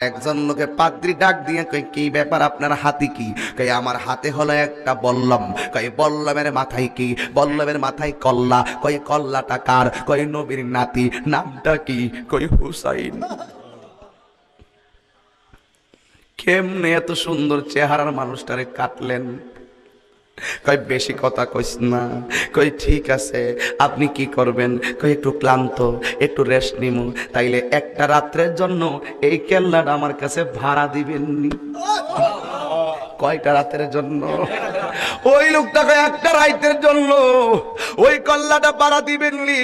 একজন লোকে পাদ্রী ডাক দিয়ে কই, কি ব্যাপার, আপনার হাতে কি? কই, আমার হাতে হলো একটা বল্লম। কই, বল্লমের মাথায় কি? বল্লমের মাথায় কল্লা। কই, কল্লাটা কার? কই, নবীর নাতি। নামটা কি? কই, হুসাইন। কেমনে এত সুন্দর চেহারার মানুষটারে কাটলেন? কই, বেশি কথা কইস না। কই, ঠিক আছে, আপনি কি করবেন? কই, একটু ক্লান্ত, একটু রেস্ট নিমু। তাইলে একটা রাত্রের জন্য এই কেল্লাটা আমার কাছে ভাড়া দিবেননি? কয়টা রাতের জন্য? ওই লোকটাকে একটা রাতের জন্য ওই কল্লাটা ভাড়া দিবেননি।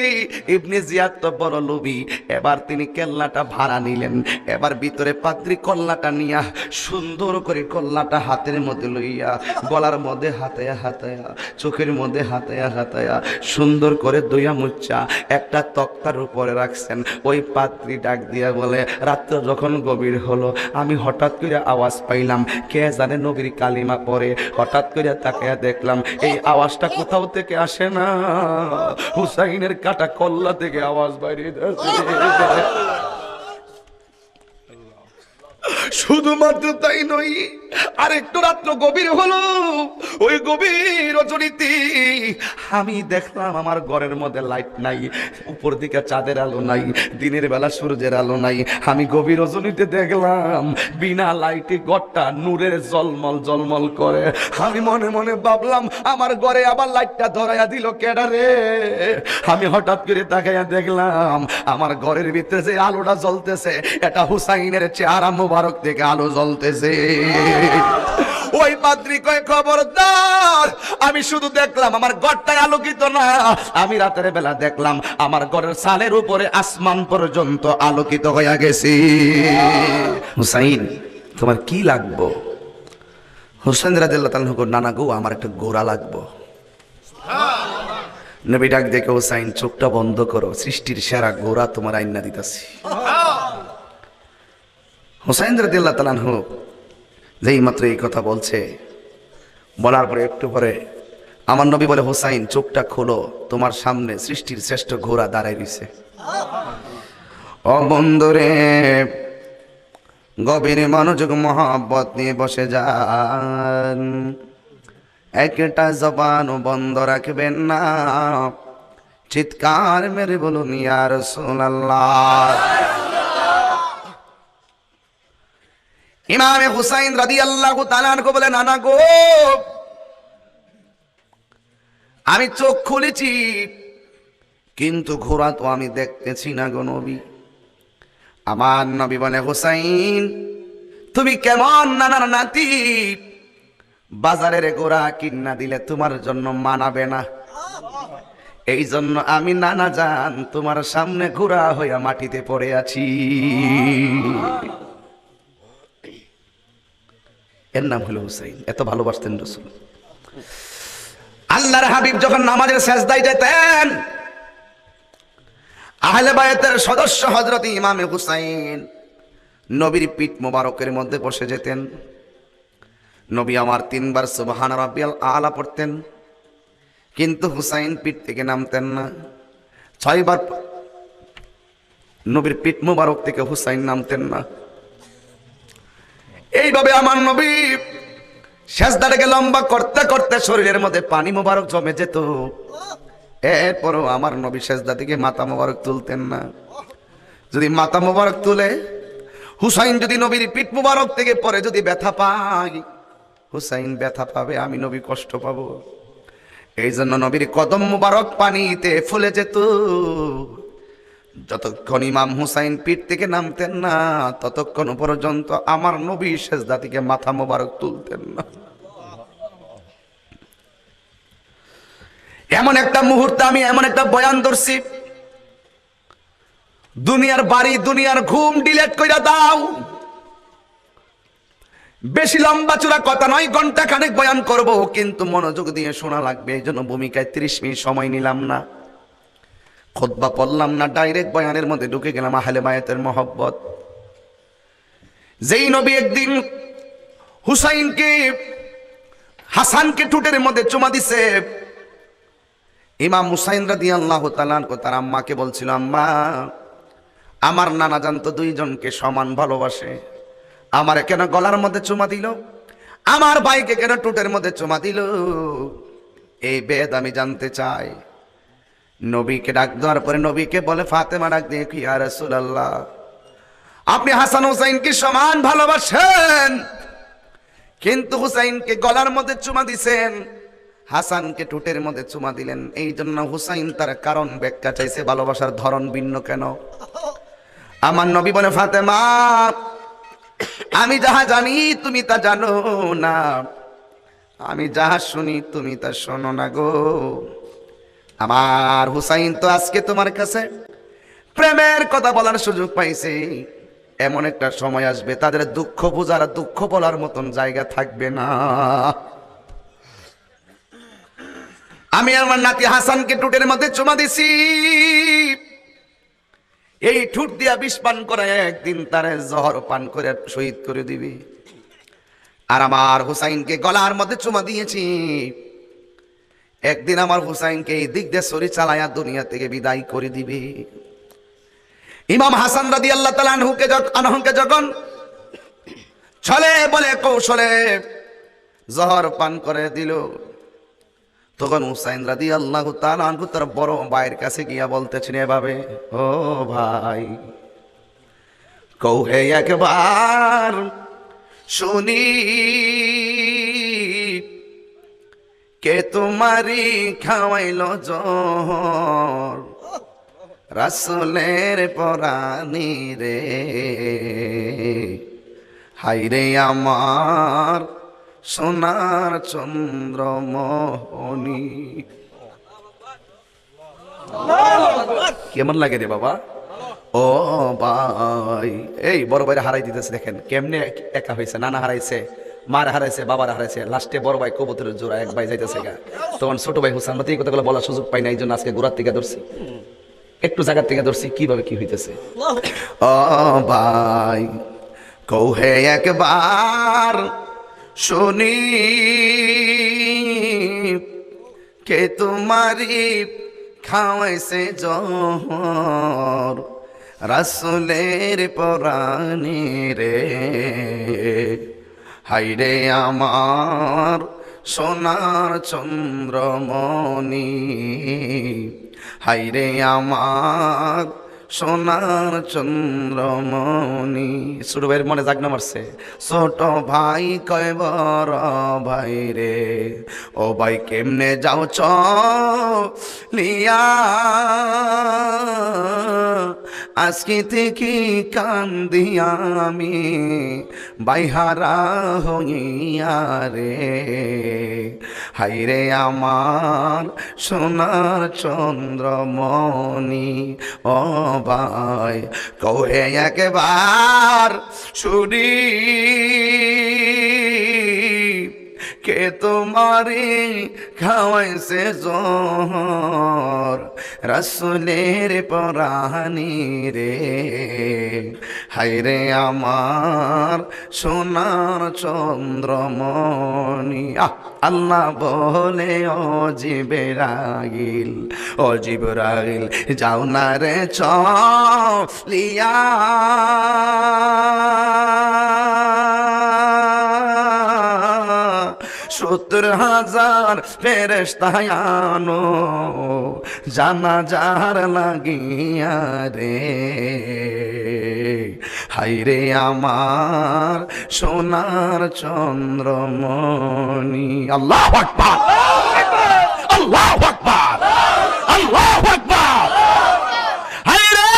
ইবনে জিয়াদ তো বড় লোভী, এবার তিনি কেল্লাটা ভাড়া নিলেন। এবার ভিতরে পাদ্রী কল্লাটা নিয়া সুন্দর করে কল্লাটা হাতের মধ্যে লইয়া, গলার মধ্যে হাতায়া হাতায়া, চোখের মধ্যে হাতায়া হাতায়া, সুন্দর করে দইয়া মুচ্চা একটা তক্তার উপরে রাখছেন। ওই পাদ্রী ডাক দিয়া বলে, রাত্র যখন গভীর হলো, আমি হঠাৎ করে আওয়াজ পাইলাম, কে জানে নবীর কালিমা পড়ে। হঠাৎ করে তাকায়া দেখলাম এই আওয়াজটা কোথাও থেকে আসে না, হুসাইনের কাটা কল্লা থেকে আওয়াজ বাইরে যাচ্ছে। শুধুমাত্র তাই নই, আরেকটু রাত্র গভীর হলো। ওই গভীর রজনীতে আমি দেখলাম আমার ঘরের মধ্যে লাইট নাই, উপর দিকে চাঁদের আলো নাই, দিনের বেলা সূর্যের আলো নাই। আমি গভীর রজনীতে দেখলাম বিনা লাইটে ঘরটা নূরের জলমল জলমল করে। আমি মনে মনে ভাবলাম, আমার ঘরে আবার লাইটটা ধরাইয়া দিল কেডা রে? আমি হঠাৎ করে তাকাইয়া দেখলাম আমার ঘরের ভিতরে যে আলোটা জ্বলতেছে, এটা হুসাইনের চেহারা মোবারক থেকে আলো জ্বলতেছে। ওই পাদ্রী কয়, খবরদার, আমি শুধু দেখলাম আমার ঘরটাই আলোকিত না, আমি রাতের বেলা দেখলাম আমার ঘরের ছাদের উপরে আসমান পর্যন্ত আলোকিত হয়ে গেছে। হুসাইন, তোমার কি লাগবো? হুসাইন রাদিয়াল্লাহু তাআলা কই, নানা গো, আমার একটা ঘোড়া লাগবো। নবী ডাক দেখে, হুসাইন চোখটা বন্ধ করো, সৃষ্টির সেরা ঘোড়া তোমার আইনা দিতেছি। হুসাইন রাদিয়াল্লাহু তাআলা যেই মাত্র এই কথা বলছে, বলার পরে একটু পরে আমার নবী বলে, হুসাইন চোখটা খোলো, তোমার সামনে সৃষ্টির শ্রেষ্ঠ ঘোড়া দাঁড়ায় রইছে। ও বন্ধুরে, গভীর মনোযোগ মহব্বত নিয়ে বসে যান, একটা জবান বন্ধ রাখবেন না, চিৎকার মেরে বলুন ইয়া রাসূলুল্লাহ। ইমামে হুসাইন রাদিয়াল্লাহু তাআলা আনহু বলে, নানা গো, আমি চোখ খুলেছি কিন্তু ঘোড়া তো আমি দেখতেছি না গো নবী। আমার নবী বলে, হুসাইন তুমি কেমন নানার নাতি, বাজারের ঘোড়া কিনা দিলে তোমার জন্য মানাবে না, এই জন্য আমি নানা জান তোমার সামনে ঘোড়া হইয়া মাটিতে পড়ে আছি। এর নাম হলো হুসাইন। এত ভালোবাসতেন রাসূল। আল্লাহর হাবিব যখন নামাজের সেজদায় যেতেন, আহলে বায়তের সদস্য হযরত ইমামে হুসাইন নবীর পিঠ মোবারকের মধ্যে বসে যেতেন। নবী আমার 3 বার সুবহান রাব্বিয়াল আলা পড়তেন, কিন্তু হুসাইন পিঠ থেকে নামতেন না। 6 বার নবীর পিঠ মোবারক থেকে হুসাইন নামতেন না। এইভাবে আমার নবী সেজদাটাকে লম্বা করতে করতে শরীরের মধ্যে পানি মোবারক জমে যেত। এরপরও আমার নবী সেজদা থেকে মাথা মোবারক তুলতেন না। যদি মাথা মোবারক তুলে, হুসাইন যদি নবীর পিঠ মোবারক থেকে পরে যদি ব্যথা পায়, হুসাইন ব্যথা পাবে, আমি নবী কষ্ট পাবো। এই জন্য নবীর কদম মোবারক পানিতে ফুলে যেত। যতক্ষণ ইমাম হুসাইন পিঠ থেকে নামতেন না, ততক্ষণ পর্যন্ত আমার নবী সেজদা থেকে মাথা মোবারক তুলতেন না। এমন একটা মুহূর্তে আমি এমন একটা বয়ান ধরছি, দুনিয়ার বাড়ি দুনিয়ার ঘুম ডিলেট কইরা দাও, বেশি লম্বা চূড়া কথা নয়, ঘন্টা খানেক বয়ান করব, কিন্তু মনোযোগ দিয়ে শোনা লাগবে। এই জন্য ভূমিকায় 30 মিনিট সময় নিলাম না, খুতবা পড়লাম না, ডাইরেক্ট বয়ানের মধ্যে ঢুকে গেলাম। আহলে বায়াতের মহব্বত। যেই নবী একদিন হুসাইনকে হাসানকে ঠোঁটের মধ্যে চুমা দিছে, ইমাম হুসাইন রাদিয়াল্লাহু তাআলা তার আম্মাকে বলছিল, আম্মা, আমার নানা জান তো 2 জনকে সমান ভালোবাসে, আমার কেন গলার মধ্যে চুমা দিল, আমার ভাইকে কেন টুটের মধ্যে চুমা দিল, এই বেদ আমি জানতে চাই। নবীকে ডাক দেওয়ার পরে নবীকে বলে ফাতেমা ডাক দিয়ে, কি ইয়া রাসূলুল্লাহ, আপনি হাসান হুসাইনকে সমান ভালোবাসেন, কিন্তু হুসাইনকে গলার মধ্যে চুমা দিছেন, হাসানকে টুটের মধ্যে চুমা দিলেন, এই জন্য হুসাইন তার কারণ ব্যাখ্যা চাইছে, ভালোবাসার ধরন ভিন্ন কেন? আমার নবী বলে, ফাতেমা আমি যাহা জানি তুমি তা জানো না, আমি যাহা শুনি তুমি তা শোনো না গো। আমার হুসাইন তো আজকে তোমার কাছে প্রেমের কথা বলার সুযোগ পাইছে, এমন একটা সময় আসবে তাদের দুঃখ বোঝার, দুঃখ বলার মতন জায়গা থাকবে না। আমি আমার নাতি হাসানকে টুটের মধ্যে চুমা দিছি, এই ঠুট দিয়া বিষ পান করে একদিন তারে জহর পান করে শহীদ করে দিবি। আর আমার হুসাইনকে গলার মধ্যে চুমা দিয়েছি, একদিন আমার হুসাইনকে এই দিক দিয়ে ছুরি চালায়া দুনিয়া থেকে বিদায় করে দিবি। ইমাম হাসান রাদিয়াল্লাহু তাআলা আনহুকে যখন ছলে বলে কৌশলে জহর পান করে দিল, তখন হুসাইন রাদিয়াল্লাহু তাআলা আনহু তার বড় ভাইয়ের কাছে গিয়া বলতেছেন এভাবে, ও ভাই কৌহে একবার শুনি, কে তোমারি খাওয়াইল জহর, রাসূলের পরানি রে, হাইরে আমার সোনার চন্দ্রমণি। কেমন লাগে রে বাবা? ও ভাই, এই বড় ভাইরা হারাই দিতেছে, দেখেন কেমনে একা হয়েছে, নানা হারাইছে, মার হারাইছে, বাবার হারাইছে, লাস্টে বড় ভাই কবুতরের জোড়া এক ভাই যাইতেছে গা, তখন ছোট ভাই হুসাইন এই কথাগুলো বলার সুযোগ পাই না, এই জন্য আজকে গোড়ার থেকে ধরছি, একটু জায়গার থেকে ধরছি কিভাবে কি হইতেছে। ও ভাই কৌহে একবার শুনি, কে তোমারি খাওয়াইছে জহর, রাসূলের পরানি রে, হাইরে আমার সোনার চন্দ্রমণি, হাইরে আমার সোনার চন্দ্রমণি। ছোট ভাইয়ের মনে জাগনা মারছে, ছোট ভাই কয় বড় ভাই রে, ও ভাই কেমনে যাও চলিয়া, আজকে থেকে কান্দি আমি বাইহারা হইয়া রে, হাইরে আমার সোনার চন্দ্রমণি। ও ভাই কৌহে একবার শুনি, কে তোমারি খাওয়াইছে জহর, রাসূলের পরানি রে, হায়রে আমার সোনার চন্দ্রমণি। আল্লাহ বলে ও জিবরাইল, ও জিবরাইল যাও না রে চলিয়া, সত্তর হাজার ফেরেশতায় আনো জানাজার লাগিয়া রে, হায়রে আমার সোনার চন্দ্রমণি। আল্লাহু আকবার, আল্লাহু আকবার, আল্লাহু আকবার। হায়রে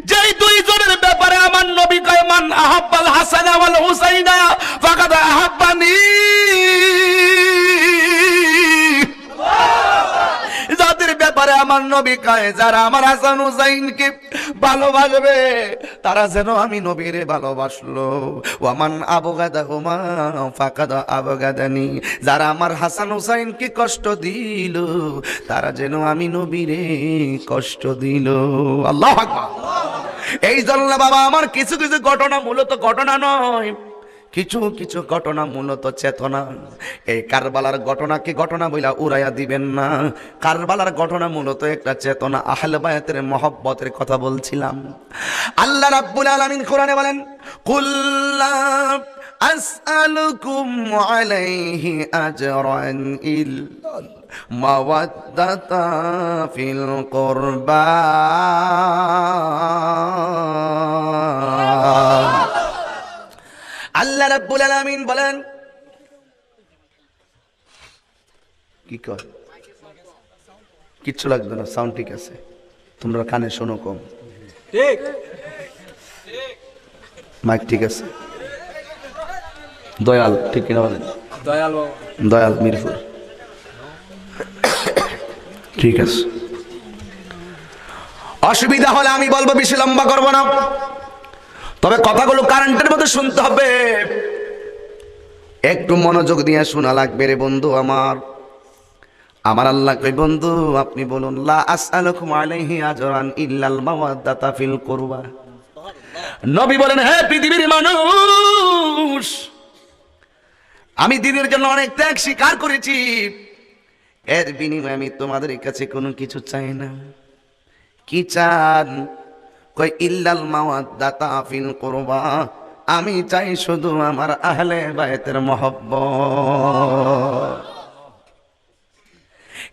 যেই দুইজনের ব্যাপারে আমার নবী কয় মান আহাব্বাল হাসান ওয়াল হুসাইনা ফাকাদ আহাব্বানি, যাদের ব্যাপারে আমার নবী কয় যারা আমার হাসান হুসাইনকে ভালোবাসবে তারা যেন আমি নবীরে ভালোবাসলো, ওয়ামান আবগাদাহুমা ফাকাদ আবগাদানি, যারা আমার হাসান হুসাইনকে কষ্ট দিল তারা যেন আমি নবীরে কষ্ট দিল। আল্লাহু আকবার। এই জন্য বাবা আমার কিছু কিছু ঘটনা মূলত ঘটনা নয়, কিছু কিছু ঘটনা মূলত চেতনা। এই কারবালার ঘটনাকে ঘটনা বইলা উড়াইয়া দিবেন না। কারবালার ঘটনা মূলত একটা চেতনা, আহলে বায়াতের মহব্বতের কথা বলছিলাম। আল্লাহ রাব্বুল আলামিন কোরআনে বলেন, কুল্লা আসআলুকুম আলাইহি আজরান ইল্লাল মাওয়াদ্দাতা ফিল কুরবা। আল্লাহ রাব্বুল আলামিন বলেন, কি কর কিচ্ছু লাগবে না, সাউন্ড ঠিক আছে, তোমরা কানে শোনো কম, ঠিক মাইক ঠিক আছে। দয়াল ঠিক কিনা বলেন? দয়াল বাবা, দয়াল মিরপুর, ঠিক আছে। অসুবিধা হলে আমি বলবো, বেশি লম্বা করবো না, তবে কথাগুলো কারেন্টের মতো শুনতে হবে, একটু মনোযোগ দিয়ে শোনা লাগবে রে বন্ধু আমার। আমার আল্লাহ কই, বন্ধু আপনি বলুন, লা আসআলুকুম আলাইহি আজরান ইল্লাল মাওয়াদ্দাতা ফিল কুরবা। নবী বলেন, হে পৃথিবীর মানুষ, আমি দিনের জন্য অনেক ত্যাগ স্বীকার করেছি, এর বিনিময়ে আমি তোমাদের কাছে কোনো কিছু চাই না। কি চান? কই ইল্লাল মাওয়াদ্দাতা ফিল কুরবা, আমি চাই শুধু আমার আহলে বায়তের মহব্বত।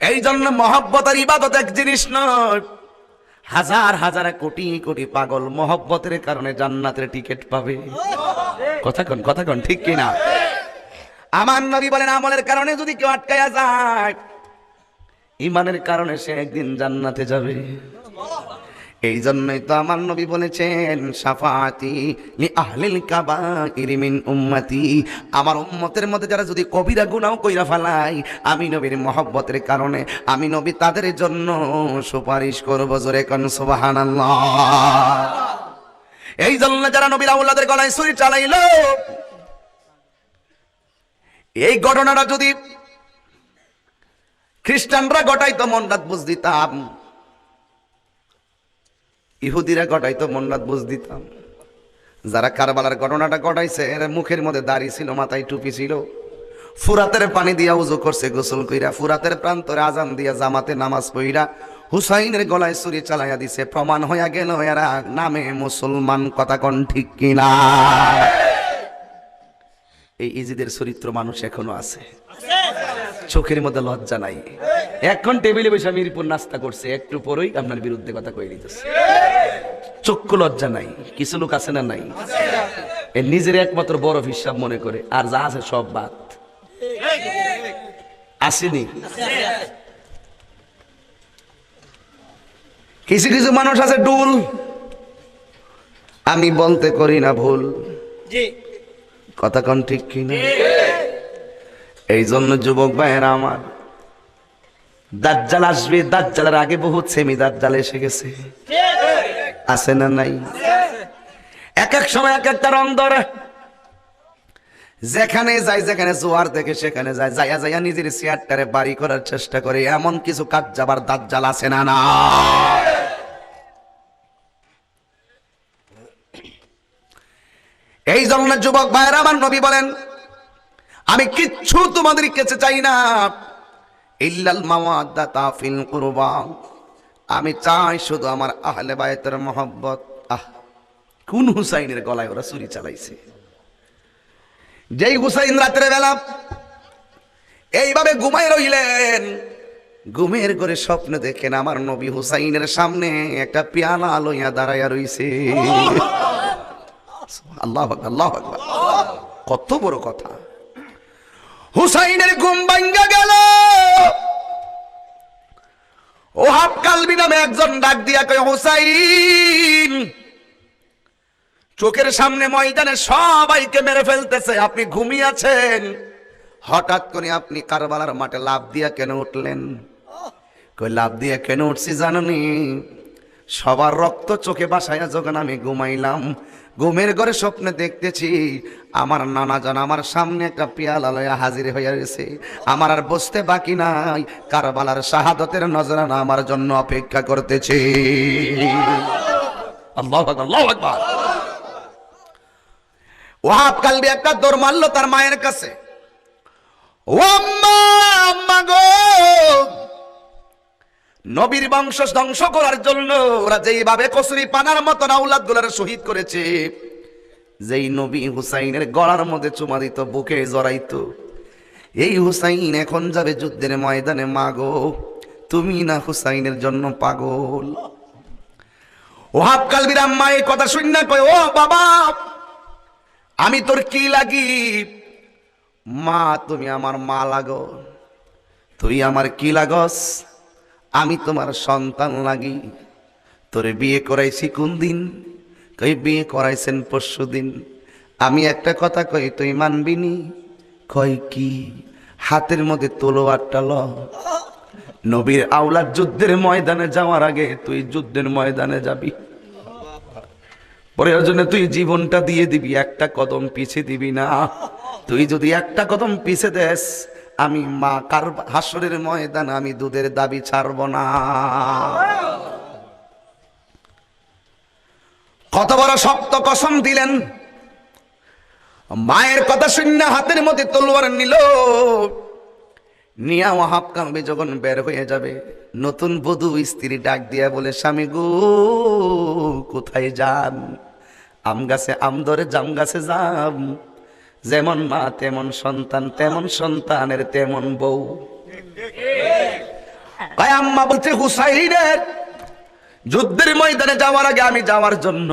এই জন্য মহব্বত আর ইবাদত এক জিনিস নয়। হাজার হাজার কোটি কোটি পাগল মহব্বতের কারণে জান্নাতের টিকিট পাবে। কথা কোন ঠিক কিনা? আমার নবী বলেন, আমলের কারণে যদি কেউ আটকায়া যায়, ইমানের কারণে সে একদিন জান্নাতে যাবে। এই জন্যই তো আমার নবী বলেছেন, শাফাআতি লি আহলিল কাবাইর মিন উম্মতি, আমার উম্মতের মধ্যে যারা যদি কবিরা গুনাহ কইরা ফেলায়, আমি নবীর মহব্বতের কারণে আমি নবী তাদের জন্য সুপারিশ করব। জোরে কোন সুবহানাল্লাহ। এই জন্য যারা নবীর আওলাদের গলায় ছুরি চালাইলো, এই ঘটনাটা যদি খ্রিস্টানরা ঘটাইতো মন রাত বুঝ দিতাম, ইহুদিরা ঘটাইতো মন রাত বুঝ দিতাম। যারা কারবালার ঘটনাটা ঘটাইছে, এর মুখের মধ্যে দাড়ি ছিল, মাথায় টুপি ছিল, ফুরাতের পানি দিয়া উযু করছে, গোসল কইরা ফুরাতের প্রান্তরে আজান দিয়া জামাতে নামাজ পড়িরা হুসাইনের গলায় ছুরি চালাইয়া দিছে, প্রমাণ হইয়া গেল এরা নামে মুসলমান। কথা কোন ঠিক কিনা? এই ইজিদের চরিত্র মানুষ এখনো আছে, চোখের মধ্যে লজ্জা নাই। এখন টেবিলে বসে মিরপুর নাস্তা করছে, একটু পরেই আপনার বিরুদ্ধে কথা কই দিতেছে, চক্ষু লজ্জা নাই। কিছু লোক আছে না নাই, এর নিজের একমাত্র বড় হিসাব মনে করে, আর যা আছে সব বাদ। আসেনি? কিছু কিছু মানুষ আছে ডুল, আমি বলতে করি না ভুল। কথা কোন ঠিক কিনা? এই জন্য যুবক ভাইয়েরা আমার, দাজ্জাল আসবে, দাজ্জালের আগে বহুত সেমি দাজ্জাল এসে গেছে, আছে না নাই? এক এক সময় এক একটা রং ধরে, যেখানে যায়, যেখানে জোয়ার দেখে সেখানে যায়, যাইয়া যাইয়া নিজের চেয়ারটারে বাড়ি করার চেষ্টা করে। এমন কিছু কাজ যাবার দাজ্জাল আছে না না? এই জন্য যুবক ভাইয়েরা আমার, নবী বলেন, আমি কিচ্ছু তোমাদের কাছে চাই না, ইল্লাল মাওয়াদ্দাতা ফিল কুরবা, আমি চাই শুধু আমার আহলে বায়তের মহব্বত। কোন হুসাইনের গলায় ওরা ছুরি চালাইছে? যেই হুসাইন রাতের বেলা এইভাবে ঘুমায় রইলেন, ঘুমের ঘরে স্বপ্ন দেখেন আমার নবী হুসাইনের সামনে একটা পেয়ালা লইয়া দাঁড়াইয়া রইছে। আল্লাহু আকবার, আল্লাহু আকবার, কত বড় কথা। হুসাইনের ঘুম ভাঙ্গা গেল। ওহাব কালবি নামে একজন ডাক দিয়া কয়, হুসাইন, চোখের সামনে ময়দানে সবাইকে মেরে ফেলতেছে, আপনি ঘুমিয়ে আছেন, হঠাৎ করে আপনি কারবালার মাঠে লাফ দিয়া কেন উঠলেন? কই, লাফ দিয়া কেন উঠছি জানেননি? সবার রক্ত চোখে বাসায়া যখন আমি ঘুমাইলাম, ঘুমের ঘরে স্বপ্নে দেখতেছি আমার নানা জান আমার সামনে একটা পেয়ালা লইয়া হাজির হইয়া রয়েছে, আমার আর বসতে বাকি নাই, কারবালার শাহাদতের নজরানা আমার জন্য অপেক্ষা করতেছে। আল্লাহু আকবার, আল্লাহু আকবার। ওয়াহাব কালবি একটা দৌড় মারলো তার মায়ের কাছে, ও আম্মা, আম্মা গো, নবীর বংশ ধ্বংস করার জন্য ওরা যেইভাবে কসুরি পানার মতন আওলাদ গুলার শহীদ করেছে, যেই নবী হুসাইনের গলার মধ্যে চুমা দিত, বুকে জড়াইতো, এই হুসাইন এখন যাবে যুদ্ধের ময়দানে, মা গো তুমি না হুসাইনের জন্য পাগল। ওয়াহাব কালবির আম্মা এই কথা শুনে কয়, ও বাবা, আমি তোর কি লাগি? মা তুমি আমার মা লাগো। তুই আমার কি লাগস? আমি তোমার সন্তান লাগি। তোরে বিয়ে করাইছি কোন দিন? কই বিয়ে করাইছেন পরশুদিন। আমি একটা কথা কই, তুই মানবি নি? কয় কি? হাতের মধ্যে তলোয়ারটা ল, নবীর আওলাদ যুদ্ধের ময়দানে যাওয়ার আগে তুই যুদ্ধের ময়দানে যাবি, প্রয়োজনে তুই জীবনটা দিয়ে দিবি, একটা কদম পিছে দিবি না। তুই যদি একটা কদম পিছে দেস, আমি মা কার হাসরের ময়দান আমি দুধের দাবি ছাড়ব না। কত বড় শক্ত কসম দিলেন। মায়ের কথা শুনে হাতের মধ্যে তলোয়ার নিল, নিয়া ওয়াহাব কালবি যখন বের হয়ে যাবে, নতুন বধূ স্ত্রী ডাক দিয়া বলে, স্বামী গো কোথায় যান? আম গাছে আম ধরে জাম গাছে যাম, যেমন মা তেমন সন্তান, তেমন সন্তানের তেমন বউ। আম্মা বলছে, হুসাইনের যুদ্ধের ময়দানে যাওয়ার আগে আমি যাওয়ার জন্য।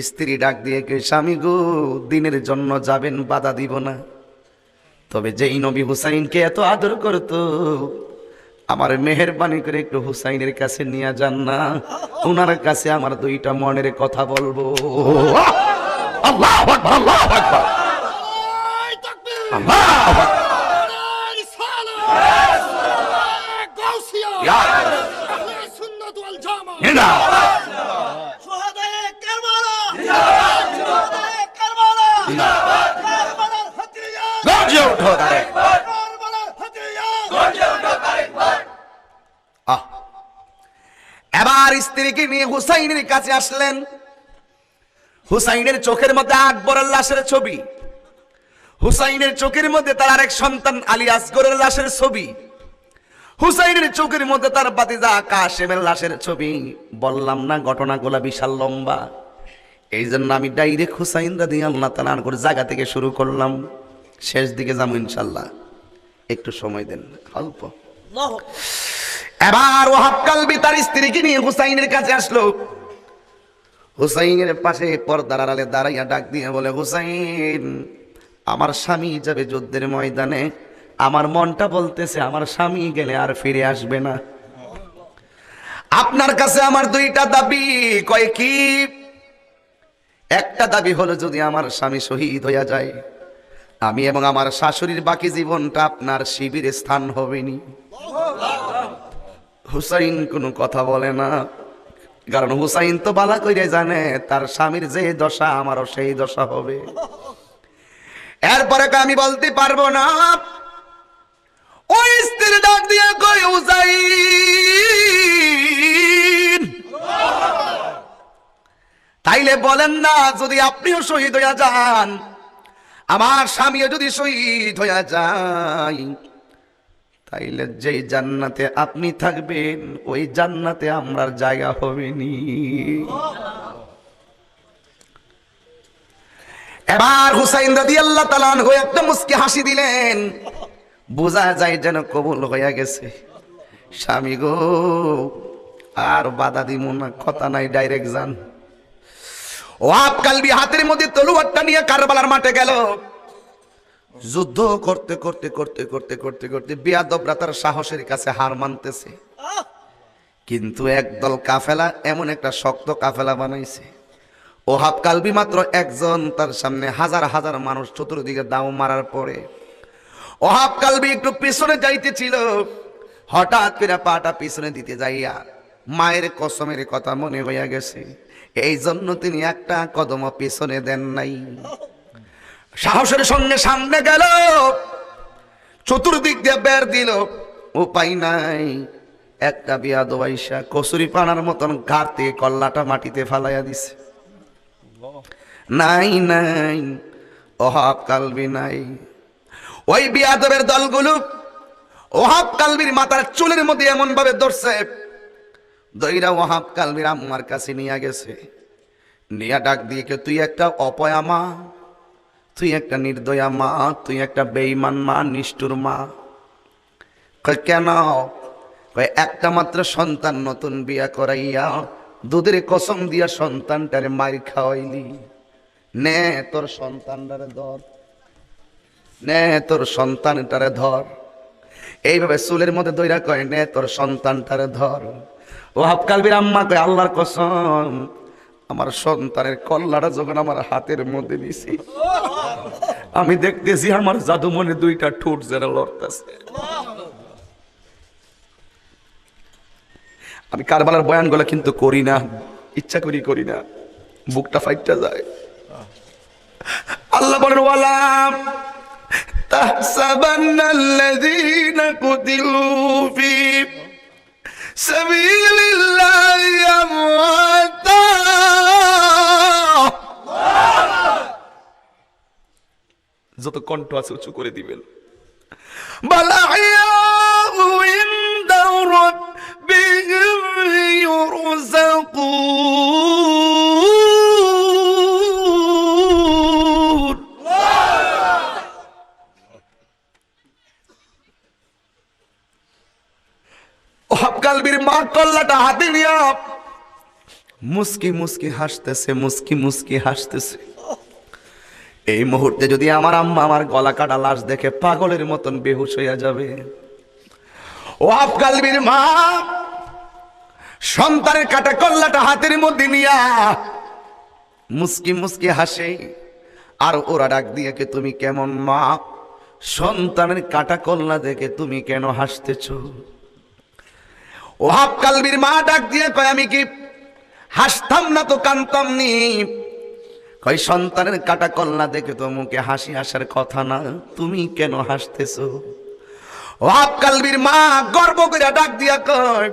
স্ত্রী ডাক দিয়ে কে, স্বামী গো দিনের জন্য যাবেন, বাধা দিব না, তবে যেই নবী হুসাইনকে এত আদর করতো, আমার মেহেরবানি করে একটু হুসাইনের কাছে নিয়ে যান না, ওনার কাছে আমার দুইটা মনের কথা বলবো। আল্লাহু আকবার, আল্লাহু আকবার, আল্লাহু আকবার। এবার স্ত্রীকে নিয়ে হুসাইনের কাছে আসলেন। হুসাইনের চোখের মধ্যে আকবরের লাশের ছবি, হুসাইনের চোখের মধ্যে তার আরেক সন্তান আলী আসগরের লাশের ছবি, হুসাইনের চোখের মধ্যে তার ভাতিজা কাশেমের লাশের ছবি। বললাম না ঘটনাগুলা বিশাল লম্বা, এই জন্য আমি ডাইরেক্ট হুসাইন রাদিয়াল্লাহু তাআলা আনহুর জায়গা থেকে শুরু করলাম, শেষ দিকে যাবো ইনশাল্লাহ, একটু সময় দেন অল্প। এবার ওয়াহাব কালবি তার স্ত্রীকে নিয়ে হুসাইনের কাছে আসলো। হুসাইনের পাশে পর্দার আড়ালে দাঁড়াইয়া ডাক দিয়ে বলে, হুসাইন আমার স্বামী যাবে যুদ্ধের ময়দানে, আমার মনটা বলতেছে আমার স্বামী গেলে আর ফিরে আসবে না। আপনার কাছে আমার দুইটা দাবি। কয় কি? একটা দাবি হলো, যদি আমার স্বামী শহীদ হইয়া যায়, আমি এবং আমার শাশুড়ির বাকি জীবনটা আপনার শিবিরে স্থান হবে নি। হুসাইন কোনো কথা বলে না, কারণ হুসাইন তো বালা কইরে জানে তার স্বামীর যে দশা আমারও সেই দশা হবে। এরপরে আমি বলতে পারবো না। ওই স্ত্রী ডাক দিয়ে কই, হুসাইন তাইলে বলেন না, যদি আপনিও শহীদ হইয়া যান, আমার স্বামীও যদি শহীদ হইয়া যায়, তাইলে যেই জান্নাতে আপনি থাকবেন ওই জান্নাতে আমরার জায়গা হবে নি। এবার হুসাইন রাদিয়াল্লাহু তাআলা আনহু একটা মুস্কি হাসি দিলেন, বোঝা যায় যেন কবুল হইয়া গেছে। স্বামী গো আর বাধা দিব না, কথা নাই, ডাইরেক্ট যান। ওয়াহাব কালবি হাতের মধ্যে তলোয়ারটা নিয়ে কারবালার মাঠে গেল। যুদ্ধ করতে করতে করতে করতে করতে করতে বিয়াদবরা তার সাহসের কাছে হার মানতেছে, কিন্তু একদল কাফেলা এমন একটা শক্ত কাফেলা বানাইছে, ওয়াহাব কালবি মাত্র একজন, তার সামনে হাজার হাজার মানুষ চতুর্দিকে দাও মারার পরে ওয়াহাব কালবি একটু পিছনে যাইতেছিল, হঠাৎ করে পাটা পিছনে দিতে যাইয়া মায়ের কসমের কথা মনে হইয়া গেছে, এই জন্য তিনি একটা কদম পিছনে দেন নাই। সাহসের সঙ্গে সামনে গেল, চতুর্দিক দিয়ে বের দিল, উপায় নাই। একটা বিয়াদব আইসা কসুরি পানার মতন ঘাট থেকে কল্লাটা মাটিতে ফালাইয়া দিছে। নাই নাই, ওহাব কালবি নাই। ওই বিয়াদবের দলগুলো ওহাব কালবির মাথার চুলের মধ্যে এমন ভাবে ধরছে, দইরা ওহাব কালবির আম্মার কাছে নিয়ে গেছে। নিয়া ডাক দিয়ে কে, তুই একটা অপয়া মা, তুই একটা নির্দয়া মা, তুই একটা বেঈমান মা, নিষ্ঠুর মা। কয় কেন? কয় একটা মাত্র সন্তান নতুন বিয়া করাইয়া দুধের কসম দিয়া সন্তানটারে মাইর খাওয়াইলি। নে তোর সন্তানটারে ধর, নে তোর সন্তানটারে ধর। এইভাবে চুলের মধ্যে দইরা কয়, নে তোর সন্তানটারে ধর। ওহাব কালবির আম্মা কয়, আল্লাহর কসম, আমার সন্তানের কল্লাটা যখন আমার হাতের মধ্যে নিছি, আমি দেখতেছি আমার জাদুমনে দুইটা ঠোঁট যেন লড়তেছে। আমি কারবালার বয়ান গুলো কিন্তু করি না, ইচ্ছা করি করি না, বুকটা ফাইটটা যায়। আল্লাহ বলেন, ওয়ালা তাহসাবান্নাল্লাযীনা কুতিলু ফী সাবিলিল্লাহি আমওয়াতা। যত কণ্ঠ আছে উঁচু করে দিবেন। বাল আহইয়াউ ইনদা রাব্বিহিম ইউরযাকুন। ওহাব কালবির মা কল্লাটা হাতে নিয়া মুস্কি মুস্কি হাসতেছে, মুস্কি মুস্কি হাসতেছে। এই মুহূর্তে যদি আমার আম্মা আমার গলা কাটা লাশ দেখে পাগলের মতন বেহুশ হইয়া যাবে। ওহাব কালবির মা সন্তানের কাটা কল্লাটা হাতের মধ্যে নিয়া মুস্কি মুস্কি হাসে। আর ওরা ডাক দিয়ে কে, তুমি কেমন মা? সন্তানের কাটা কল্লা দেখে তুমি কেন হাসতেছ? ওহাব কালবির মা ডাক দিয়ে কয়, আমি কি হাসতাম না তো কানতাম নি? কই সন্তানের কাটা কল্লা দেখে তো মুখে হাসি আসার কথা না, তুমি কেন হাসতেছো? ওহাব কালবির মা গর্ব করে ডাক দিয়া কয়,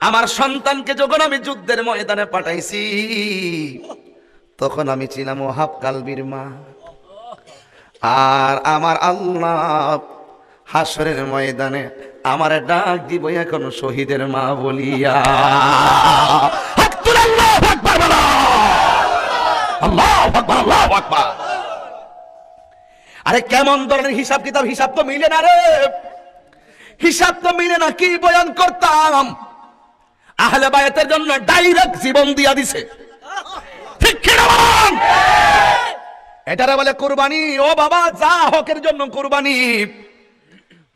আমার সন্তানকে যখন আমি যুদ্ধের ময়দানে পাঠাইছি তখন আমি ছিলাম ওহাব কালবির মা, আর আমার আল্লাহ হাসরের ময়দানে আমার ডাক দিব এখন শহীদের মা বলিয়া। আরে কেমন ধরনের হিসাব কিতাব? হিসাব তো মিলে না রে, হিসাব তো মিলে না। কি বয়ান করতাম, আহলে বায়াতের জন্য ডাইরেক্ট জীবন দিয়া দিছে, ঠিক কি না? এটারে বলে কুরবানি। ও বাবা, যা হকের জন্য কুরবানি।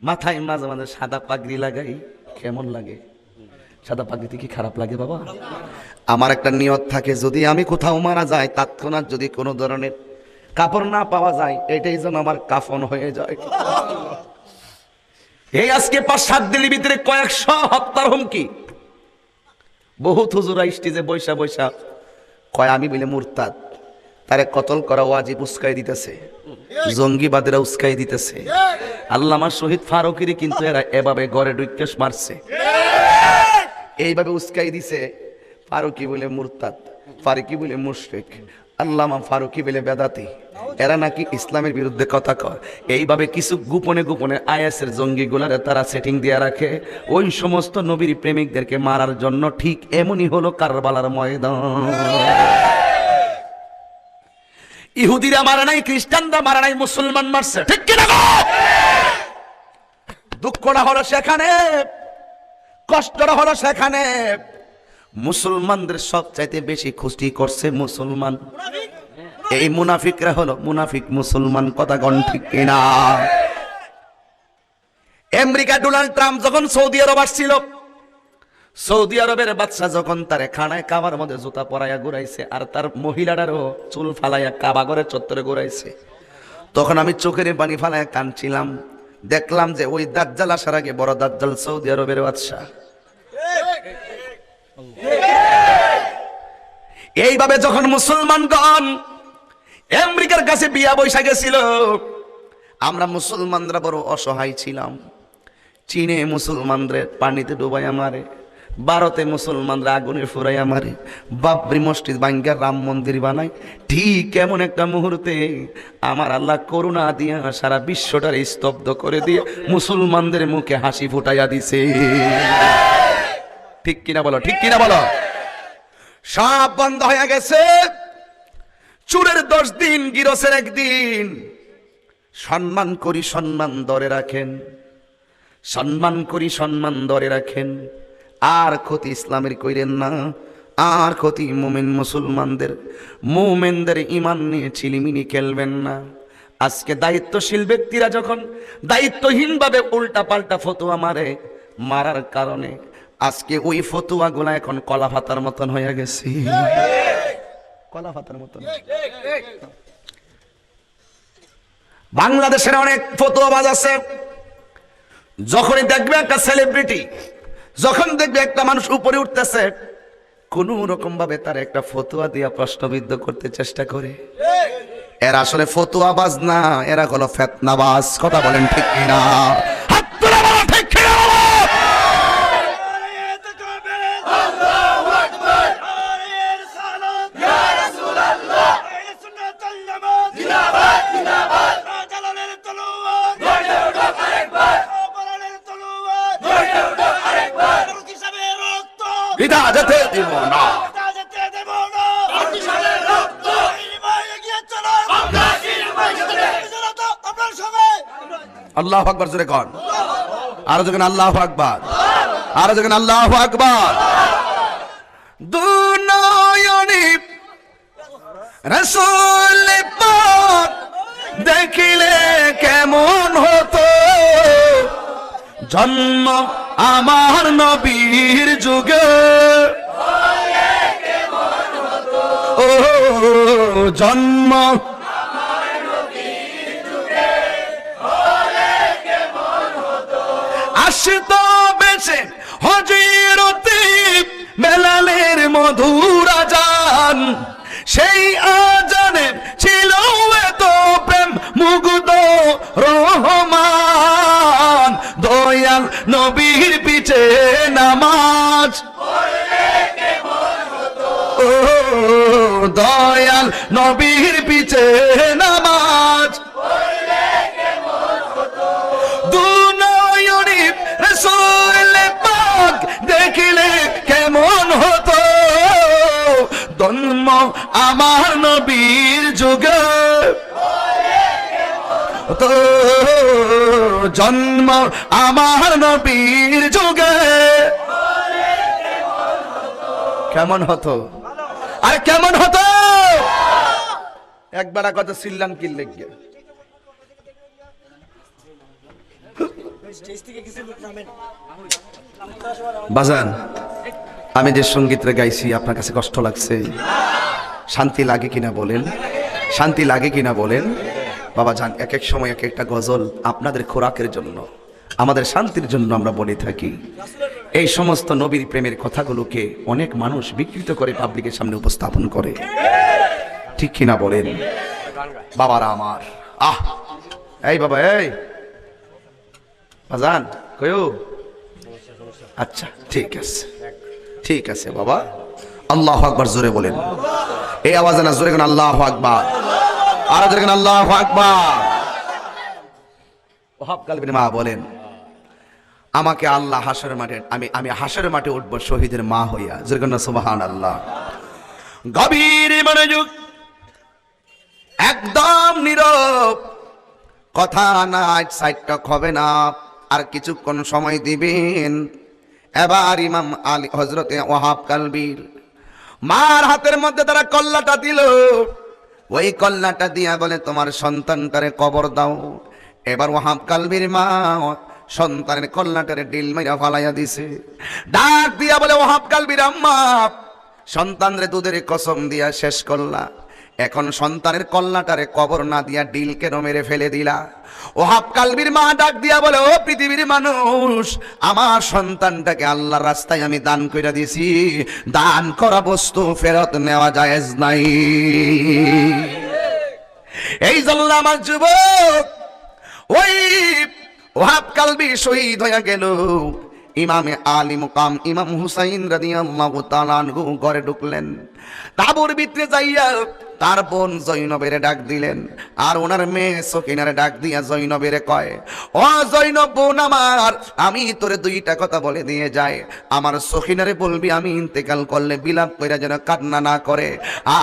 মাথায় মাঝে মাঝে সাদা পাগড়ি লাগাই, কেমন লাগে? সাদা পাগড়িতে কি খারাপ লাগে বাবা? আমার একটা নিয়ত থাকে, যদি আমি কোথাও মারা যাই তৎক্ষণাৎ যদি কোনো ধরনের কাপড় না পাওয়া যায়, এটাই যেন আমার কাফন হয়ে যায়। এই আজকে 5-7 দিনের ভিতরে কয়েকশো হত্যার হুমকি। বহুত হুজুরা স্টেজে বৈশা বৈশা কয় আমি বলে মুরতাদ, তারে কতল করা ওয়াজিব উস্কাই দিতেছে, জঙ্গিবাদেরা উস্কাই দিতেছে। আল্লামা শহীদ ফারুকীরে কিন্তু এরা এভাবে ঘরে ঢুকে মারছে, এইভাবে উস্কাই দিছে। ফারুকী বলে মুরতাদ, ফারুকী বলে মুশরিক, আল্লামা ফারুকী বলে বেদাতি। এরা নাকি ইসলামের বিরুদ্ধে কথা কয়। এইভাবে কিছু গোপনে গোপনে আইএসের জঙ্গি গুলারে তারা সেটিং দিয়ে রাখে ওই সমস্ত নবীর প্রেমিকদেরকে মারার জন্য। ঠিক এমনই হলো কারবালার ময়দান। ইহুদিরা মারা নাই, খ্রিস্টানরা মারা নাই, মুসলমান মারছে, ঠিক কিনা? দুঃখটা হলো সেখানে, কষ্টটা হলো সেখানে। মুসলমানদের সবচাইতে বেশি ক্ষতি করছে মুসলমান। এই মুনাফিকরা হলো মুনাফিক মুসলমান, কথা কোন ঠিক কিনা? আমেরিকা ডোনাল্ড ট্রাম্প যখন সৌদি আরব আসছিল, সৌদি আরবের বাদশা যখন তারে খানায় কাবার মধ্যে জুতা পরাইয়া ঘুরাইছে আর তার মহিলাটারও চুল ফালাইয়া কাবা ঘরের চত্বরে ঘুরাইছে, তখন আমি চোখের পানি ফালাইয়া কাঁদছিলাম। দেখলাম যে ওই দাজ্জাল আসার আগে বড় দাজ্জাল সৌদি আরবের বাদশা। এইভাবে যখন মুসলমানগণ আমেরিকার কাছে বিয়া বৈশা গেছিল, আমরা মুসলমানরা বড় অসহায় ছিলাম। চীনে মুসলমানদের পানিতে ডুবাইয়া মারে, ভারতে মুসলমানরা আগুনে ফুরাইয়া মারে, বাবরি মসজিদ ভাঙ্গা রাম মন্দির বানায়। ঠিক এমন একটা মুহূর্তে আমার আল্লাহ করুণা দিয়া সারা বিশ্বটার স্তব্ধ করে দিয়ে মুসলমানদের মুখে হাসি ফুটাইয়া দিছে। ঠিক কিনা বলো, ঠিক কিনা বলো? সব বন্ধ হয়ে গেছে। চুরের 10 দিন, গিরসের 1 দিন। সম্মান করি, সম্মান ধরে রাখেন, সম্মান করি, সম্মান ধরে রাখেন। আর ক্ষতি ইসলামের কইরেন না, আর ক্ষতি মুমিন মুমিনদের ইমান নিয়ে ছিলিমিনি খেলবেন না। আজকে দায়িত্বশীল ব্যক্তিরা যখন দায়িত্বহীনভাবে উল্টা পাল্টা ফতোয়া মারে, মারার কারণে আজকে ওই ফতোয়াগুলা এখন কলা পাতার মতন হয়ে গেছে। কলা পাতার মতন। বাংলাদেশের অনেক ফতোয়াবাজ আছে, যখনই দেখবে একটা সেলিব্রিটি, যখন দেখবে একটা মানুষ উপরে উঠতেছে, কোন রকম ভাবে তার একটা ফতোয়া দিয়া প্রশ্নবিদ্ধ করতে চেষ্টা করে। এরা আসলে ফতোয়াবাজ না, এরা হলো ফিতনাবাজ। কথা বলেন ঠিক কিনা? হাত তুলে বলো ঠিক কিনা? যেতে দিব না। আল্লাহু আকবার জোরে কোন? আরো যখন আল্লাহু আকবার, আরো যখন আল্লাহু আকবার। দুনয়নি রাসূল পাক দেখিলে কেমন হতো, জন্ম আমার নবীর যুগে। ও জন্ম আসতো বেঁচে হযরতে বেলালের মধুর আজান, সেই আজানে ছিল এত প্রেম মুগ্ধ রহমান। দয়াল নবীর পিছে নামাজ, ও দয়াল নবীর পিছে নামাজ। দুনয়নি রাসূল পাক দেখিলে কেমন হতো, জন্ম আমার নবীর যুগে। তো জন্ম আমার নবীর যুগে কেমন হতো? আর কেমন হতো? একবার কত সিল্লান কিল্লে গিয়ে বাজান, আমি যে সঙ্গীতটা গাইছি আপনার কাছে কষ্ট লাগছে? শান্তি লাগে কিনা বলেন? শান্তি লাগে কিনা বলেন? বাবা জান, এক এক সময় এক একটা গজল আপনাদের খোরাকের জন্য, আমাদের শান্তির জন্য আমরা বলে থাকি। এই সমস্ত নবীর প্রেমের কথাগুলোকে অনেক মানুষ বিকৃত করে পাবলিকের সামনে উপস্থাপন করে, ঠিক কিনা বলেন? বাবারা আমার, এই বাবা, এই বাজান কয়ো? আচ্ছা ঠিক আছে, ঠিক আছে বাবা। আল্লাহু আকবার জোরে বলেন। এই আওয়াজে না, জোরে কোন আল্লাহু আকবার, আর জোরে কোন আল্লাহু আকবার। ওহাব কালবির মা বলেন, আমাকে আল্লাহ হাসরের মাঠে, আমি হাসরের মাঠে উঠবো শহীদের মা হইয়া। জোরে কোন সুবহানাল্লাহ। গভীর মনোযোগ, একদম নীরব, কথা নাই, সাইডটা হবে না, আর কিছুক্ষণ সময় দিবেন। এবার ইমাম আলী হযরতে ওয়াহাব কালবির মার হাতের মধ্যে তারা কল্লাটা দিল। ওই কল্লাটা দিয়া বলে, তোমার সন্তানটারে কবর দাও। এবার ওয়াহাব কালবির মা সন্তানের কল্লাটারে ডিল মাইরা ফালাইয়া দিছে। ডাক দিয়া বলে, ওয়াহাব কালবির আম্মা, সন্তানরে দুধের কসম দিয়া শেষ করলা, এখন সন্তানের কল্লাটারে কবর না দিয়া ডিল কেন মেরে ফেলে দিলা? ওহাব কালবির মা ডাক দিয়া বলে, ও পৃথিবীর মানুষ, আমার সন্তানটাকে আল্লাহর রাস্তায় আমি দান কইরা দিছি, দান করা বস্তু ফেরত নেওয়া জায়েজ নাই। এই জন্য আমার যুবক, ওই ওহাব কালবি শহীদ হয়ে গেল। ইমামে আলী মুকাম ইমাম হুসাইন রাদিয়াল্লাহু তাআলা আনহু ঘরে ঢুকলেন। তাঁবুর ভিতরে যাইয়া তার বোন জৈনবের ডাক দিলেন, আর ওনার মেয়ে সকিনার ডাক দিয়া জৈনবের কয়, ও জৈনব বোন আমার, আমি তোরে দুইটা কথা বলে দিয়ে যাই। আমার সকিনারে বলবি আমি ইন্তেকাল করলে বিলাপ কইরা যেন কান্না না করে,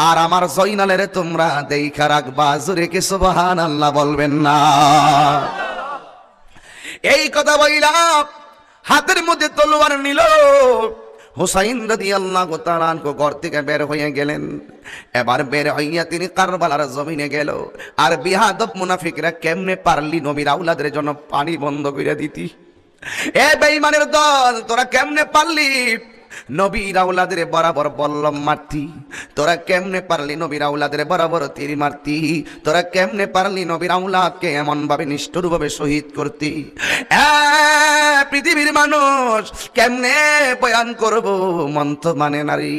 আর আমার জৈনালের তোমরা দেইখা রাখবা। জোরে কি সুবহানাল্লাহ বলবেন না? এই কথা বইলা হাতের মধ্যে তলোয়ার নিল। হুসাইন রাদিয়াল্লাহু তাআলা আনহু ঘর থেকে বের হয়ে গেলেন। এবার বের হইয়া তিনি কারবালার জমিনে গেল। আর বিহাদব মুনাফিকরা কেমনে পারলি নবীর আওলাদের জন্য পানি বন্ধ করে দিতি? এ বেঈমানের দল, তোরা কেমনে পারলি নবীর আওলাদের বরাবর বল্লম মারতি? তোরা কেমনে পারলি নবীর আওলাদের বরাবর তীর মারতি? তোরা কেমনে পারলি নবীর আওলাদকে এমন ভাবে নিষ্ঠুরভাবে শহীদ করতি? পৃথিবীর মানুষ কেমনে বয়ান করব, মন তো মানে নারী।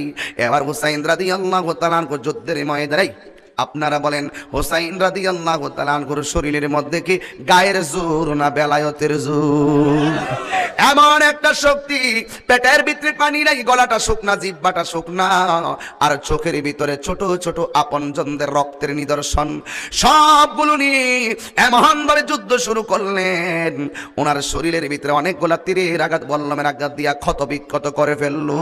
এবার হুসাইন রাদিয়াল্লাহু তাআলা আনহু যুদ্ধের ময়দানে, আপনারা বলেন হুসাইন রাদিয়াল্লাহু তাআলা আনহুর শরীরের মধ্যে কি গায়ের জোর না বেলায়েতের জোর? এমন একটা শক্তি, পেটের ভিতরে পানি নাই, গলাটা শুকনা, জিহ্বাটা শুকনা, আর চোখের ভিতরে ছোট ছোট আপনজনদের রক্তের নিদর্শন। সবগুলো নিয়ে এমন ভাবে যুদ্ধ শুরু করলেন, ওনার শরীরের ভিতরে অনেকগুলা তীরের আঘাত, বল্লমের আঘাত দিয়া ক্ষত বিক্ষত করে ফেললো।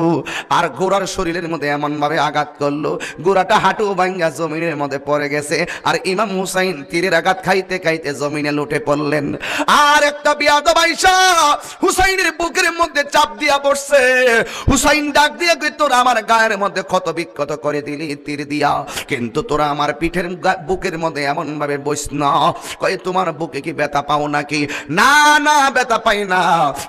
আর ঘোড়ার শরীরের মধ্যে এমন ভাবে আঘাত করলো, ঘোড়াটা হাঁটু ভাঙ্গা জমিনের মধ্যে পড়ে গেছে। আর ইমাম হুসাইন তীরের আঘাত খাইতে খাইতে জমিনে লুটে পড়লেন। আর একটা বিয়াদব আইসা হুসাইনের বুকের মধ্যে চাপ দিয়া বসছে। হুসাইন ডাক দিয়া কই, তোরা আমার গায়ের মধ্যে ক্ষত বিক্ষত করে দিলি তীর দিয়া, কিন্তু তোরা আমার পিঠের বুকের মধ্যে এমন ভাবে বস না। কই, তোমার বুকে কি ব্যথা পাও নাকি? না না, ব্যথা পাই না,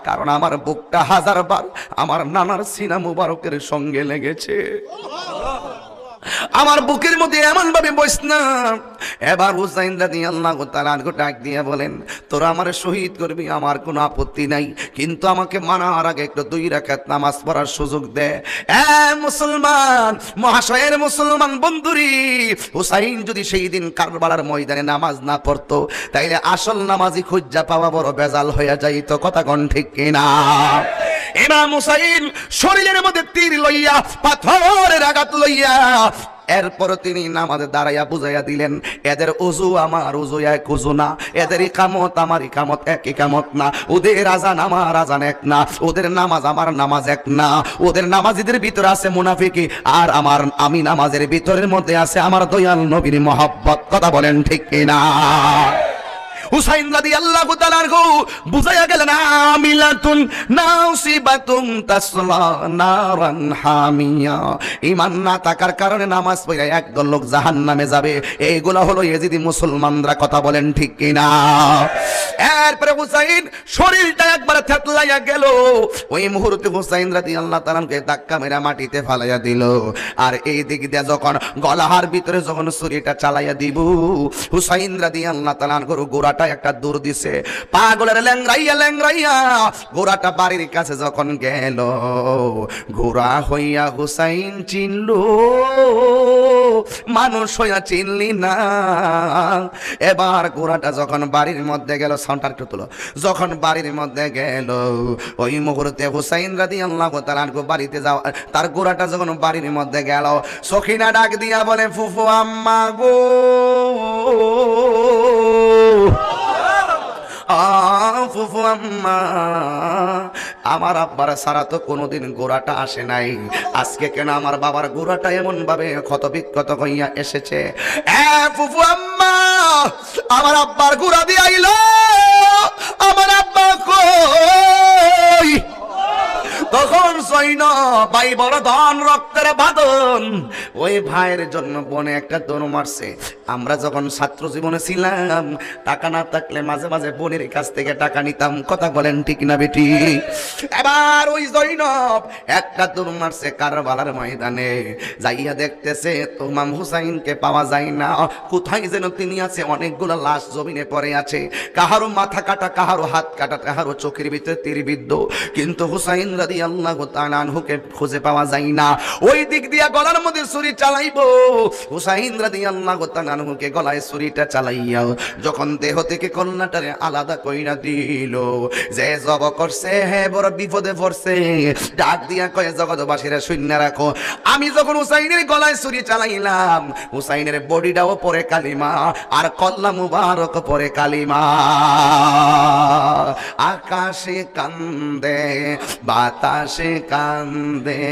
কারণ আমার বুকটা হাজারবার আমার নানার সিনা মুবারকের সঙ্গে লেগেছে। আমার বুকের মধ্যে এমন ভাবে বস না। এবার হুসাইন রাদিয়াল্লাহু তাআলা আনহু ডাক দিয়ে বলেন, তোরা আমার শহীদ করবি, আমার কোনো আপত্তি নাই, কিন্তু আমাকে মারার আগে একটু 2 রাকাত নামাজ পড়ার সুযোগ দে। মুসলমান মহাশয়ের মুসলমান বন্ধুরি, হুসাইন যদি সেই দিন কারবালার ময়দানে নামাজ না পড়তো, তাইলে আসল নামাজি খুঁজা পাওয়া বড় বেজাল হয়ে যাইতো। কথা কোন ঠিক কিনা? ইমাম হুসাইন শরীরের মধ্যে তীর লইয়া, পাথরের আঘাত লইয়া, এরপর তিনি নামাজে দাঁড়াইয়া বুঝাইয়া দিলেন, এদের ওযু আমার ওযু এক ওযু না, এদের ইকামত আমার ইকামত এক ইকামত না, ওদের আজান আমার আজান এক না, ওদের নামাজ আমার নামাজ এক না। ওদের নামাজীদের ভিতরে আছে মুনাফিকি, আর আমি নামাজের ভিতরের মধ্যে আছে আমার দয়াল নবীর মহব্বত। কথা বলেন ঠিক কিনা? হুসাইন রাদিয়াল্লাহু তাআলা আনহু বুঝাইয়া গেলেন, আমিলাতুন নাসিবাতুন তাসলা নারান হামিয়া। ঈমান না থাকার কারণে নামাজ পড়ে একদল লোক জাহান্নামে যাবে। এইগুলা হলো ইয়েজিদি মুসলমানরা। কথা বলেন ঠিক কিনা? এরপরে হুসাইন শরীরটা একবারে থেতলাইয়া গেল। ওই মুহূর্তে হুসাইন রাদিয়াল্লাহু তাআলা আনহুকে ধাক্কা মেরে মাটিতে ফালাইয়া দিল। আর এই দিক দিয়ে যখন গলার ভিতরে যখন ছুরিটা চালাইয়া দিব, হুসাইন রাদিয়াল্লাহু তাআলা আনহুর গোড়াটা একটা দূর দিছে, পাগলের ল্যাংরাইয়া ল্যাংরাইয়া ঘোড়াটা বাড়ির কাছে যখন গেল, ঘোড়া হইয়া হুসাইন চিনল, মানুষ হইয়া চিনলি না। এবার ঘোড়াটা যখন বাড়ির মধ্যে গেল, সাউন্ডটা একটু তুলো, যখন বাড়ির মধ্যে গেল, ওই মুহূর্তে হুসাইন রাদিয়াল্লাহু তাআলা আনহু বাড়িতে যাওয়া, তার ঘোড়াটা যখন বাড়ির মধ্যে গেল, সখিনা ডাক দিয়া বলে, ফুফু আম্মা গো, ফুফু আম্মা, আমার আব্বার সারা তো কোনোদিন ঘোড়াটা আসে নাই, আজকে কেন আমার বাবার ঘোড়াটা এমন ভাবে ক্ষত বিক্ষত হইয়া এসেছে? ফুফু আম্মা, আমার আব্বার ঘোড়া দিয়ে আইল, আমার আব্বা কই? তখন সৈন্য ভাই বড় ধন রক্তের বাঁধন, ওই ভাইয়ের জন্য বনে একটা দৌড় মারছে। আমরা যখন ছাত্র জীবনে ছিলাম, টাকা না থাকলে মাঝে মাঝে বোনের কাছ থেকে টাকা নিতাম। কথা বলেন ঠিক না বেটি? এবার ওই জৈনব একটা দৌড় মারছে কারবালার ময়দানে, যাইয়া দেখতেছে তো ইমাম হুসাইনকে পাওয়া যায় না, কোথায় যেন তিনি আছে। অনেকগুলো লাশ জমিনে পড়ে আছে, কাহারো মাথা কাটা, কাহারো হাত কাটা, কাহারো চোখের ভিতরে তীরবিদ্ধ, কিন্তু হুসাইন রাদিয়াল্লাহু তাআলা আনহুকে খুঁজে পাওয়া যায় না। ওই ওই দিক দিয়া গলার মধ্যে ছুরি চালাইবো, হুসাইন রাদিয়াল্লাহু তাআলা আনহুকে গলায় ছুরিটা চালাইয়া যখন দেহ থেকে কন্যাটারে আলাদা কইরা দিল, যে জব করছে হে বড় বিপদে পড়ছে। ডাক দিয়া কয়ে জগৎবাসীরা শূন্য রাখো, আমি যখন হুসাইনের গলায় ছুরি চালাইলাম, হুসাইনের বডিটাও পরে কালিমা আর কল্লা মুবারক পরে কালিমা। আকাশে কান্দে বাতাসে কান্দে,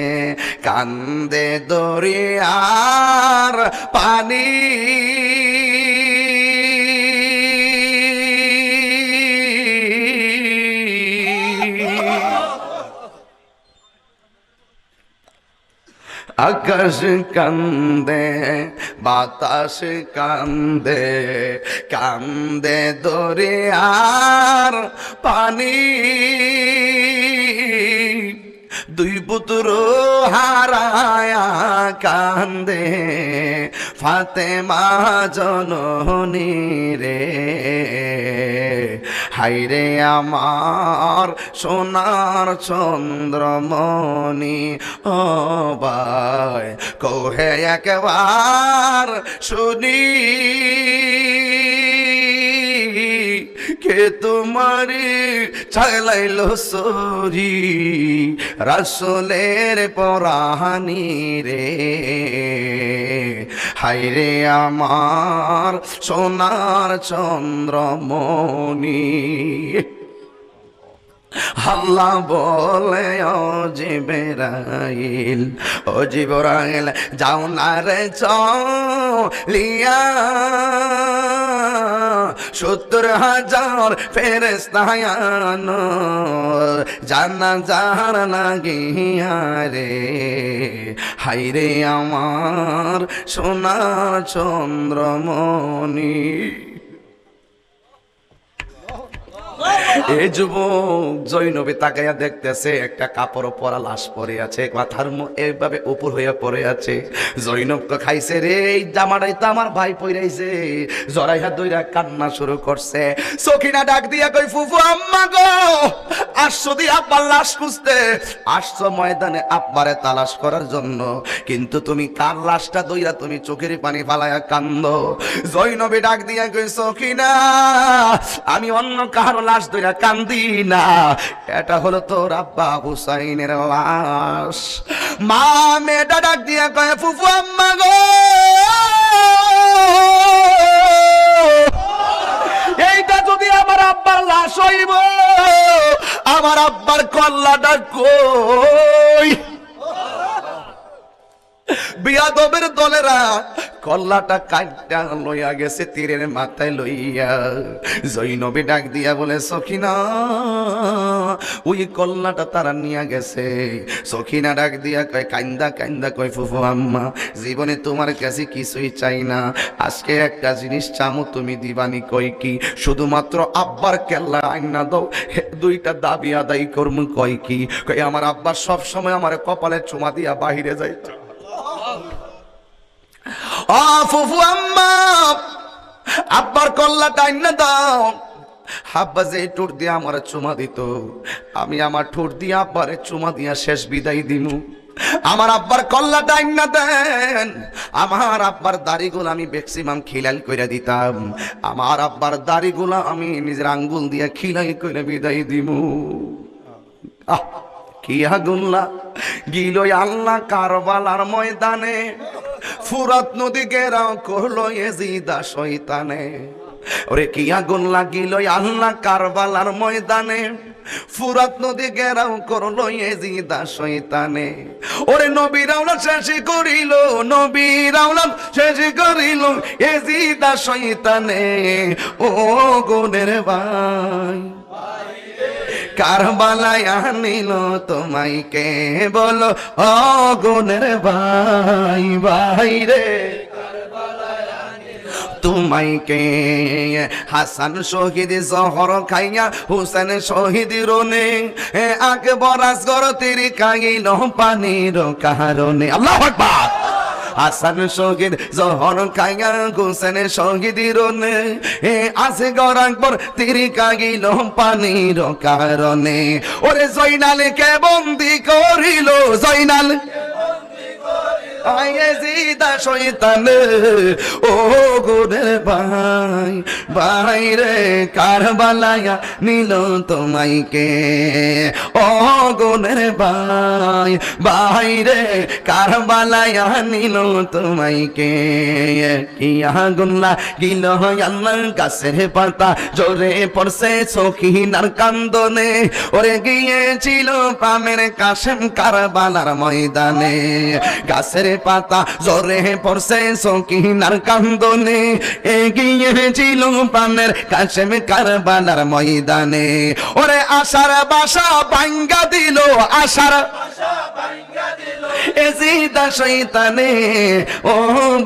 কান্দে দরিয়ার পানি, আকাশ কান্দে বাতাস কান্দে, কান্দে দরিয়ার পানি। দুই পুত্র হারায়া কান্দে ফাতেমা জননী রে, হাইরে আমার সোনার চন্দ্রমণি ও ভাই, কহে একবার শুনি কে তোমারি চালাইলো সরি রাসূলের পরানি রে, হাইরে আমার সোনার চন্দ্রমণি। আল্লাহ বলে ও জিবরাইল, ও জিবরাইল যাও না রে চলিয়া, 70,000 ফেরেশতা আনো জানাজার লাগিয়া রে, হাইরে আমার সোনার চন্দ্রমণি। এই যুবক জৈনবী তাকাইয়া দেখতেছে একটা কাপড় পরা লাশ পরে আছে, মাথার এইভাবে উপর হইয়া পড়ে আছে। জৈনব তো খাইছে রে, এই জামাটাই তো আমার ভাই পইরাইছে, জরাইয়া দইরা কান্না শুরু করছে। সখিনা ডাক দিয়া কই ফুফু আম্মা গো, আসছো দি আব্বার লাশ খুঁজতে, আসছো ময়দানে আব্বারে তালাশ করার জন্য, কিন্তু তুমি কার লাশটা দইরা তুমি চোখের পানি ফালায়া কান্দো। জৈনবী ডাক দিয়া কই সখিনা, আমি অন্য কারো লাশ ধইরা কান্দি না, এটা হলো তোর আব্বা হুসাইনের লাশ। মা মেয়েটা ডাক দিয়া কয় ফুফু আম্মা গো, এইটা যদি আমার আব্বার লাশ হইব, আমার আব্বার কল্লাটা কই? বিয়াদবের দলেরা কল্লাটা কাইটা লইয়া গেছে তীরের মাথায় লইয়া। জৈনবী ডাক দিয়া বলে সখিনা, ওই কল্লাটা তারা নিয়ে গেছে। সখিনা ডাক দিয়া কয় কান্দা কান্দা কয় ফুফু আম্মা, জীবনে তোমার কাছে কিছুই চাই না, আজকে একটা জিনিস চামো, তুমি দিবানি কই কি? শুধুমাত্র আব্বার কেল্লা আইনা দাও, দুইটা দাবি আদায় করমু। কয় কি? কয় আমার আব্বা সব সময় আমার কপালে চুমা দিয়া বাহিরে যাইত। ফুফু আম্মা, আব্বার কল্লাটা আইনা দাও। আব্বা যে ঠোঁট দিয়া আমার চুমা দিত, আমি আমার ঠোঁট দিয়া আব্বারে চুমা দিয়া শেষ বিদায় দিমু। আমার আব্বার কল্লাটা আইনা দেন। আমার আব্বার দাড়িগুলো আমি ম্যাক্সিমাম খিলাল কইরা দিতাম, আমার আব্বার দাড়িগুলো আমি নিজের আঙ্গুল দিয়া খিলাই কইরা বিদায় দিমু। কি আগুনলা গিলো আল্লাহ কারবালার ময়দানে, ফুরাত নদী ঘেরাও করলো এজিদা শয়তানে। ওরে কি আগুন লাগিল আল্লাহ কারবালার ময়দানে, ফুরাত নদী ঘেরাও করলো এজিদা শয়তানে। ওরে নবীর আওলাদ শেষ করিল, নবীর আওলাদ শেষ করিল এজিদা শয়তানে। ও গুনের ভাই, কারবালায় আনিল তোমায় কে বলো, ও গুনের ভাই ভাই রে, তোমায় কে? হাসান শহীদ জহর খাইয়া হুসেন শহীদ রোনে, আকবর আসগর তেরি কাইল পানির কারণে। আল্লাহু আকবার। হাসান শহীদ জহর খাইয়া হুসেন শহীদ রোনে, আসগর আকবর তেরি কাইল পানির কারণে। ওরে জয়নাল কে বন্দি করিল, জয়নাল আইজিদা শয়তানে ও গোরে ভাই ভাই রে কারবালায়া নিল তোমাইকে ও গোরে ভাই ভাই রে কারবালায়া নিল তোমাইকে কি আগুন লাগিল আল্লাহর গাছের পাতা জোরে পড়ছে সখিনার কান্দনে ওরে গিয়েছিল প্রাণের কাশেম কারবালার ময়দানে গাছের পাতা জোরে পড়ছে সখিনার কান্দনে গিয়েছিল প্রাণের কাশেম কারবালার ময়দানে ওরে আশার বাসা ভাঙ্গা দিল আশার এজিদা শয়তানে ও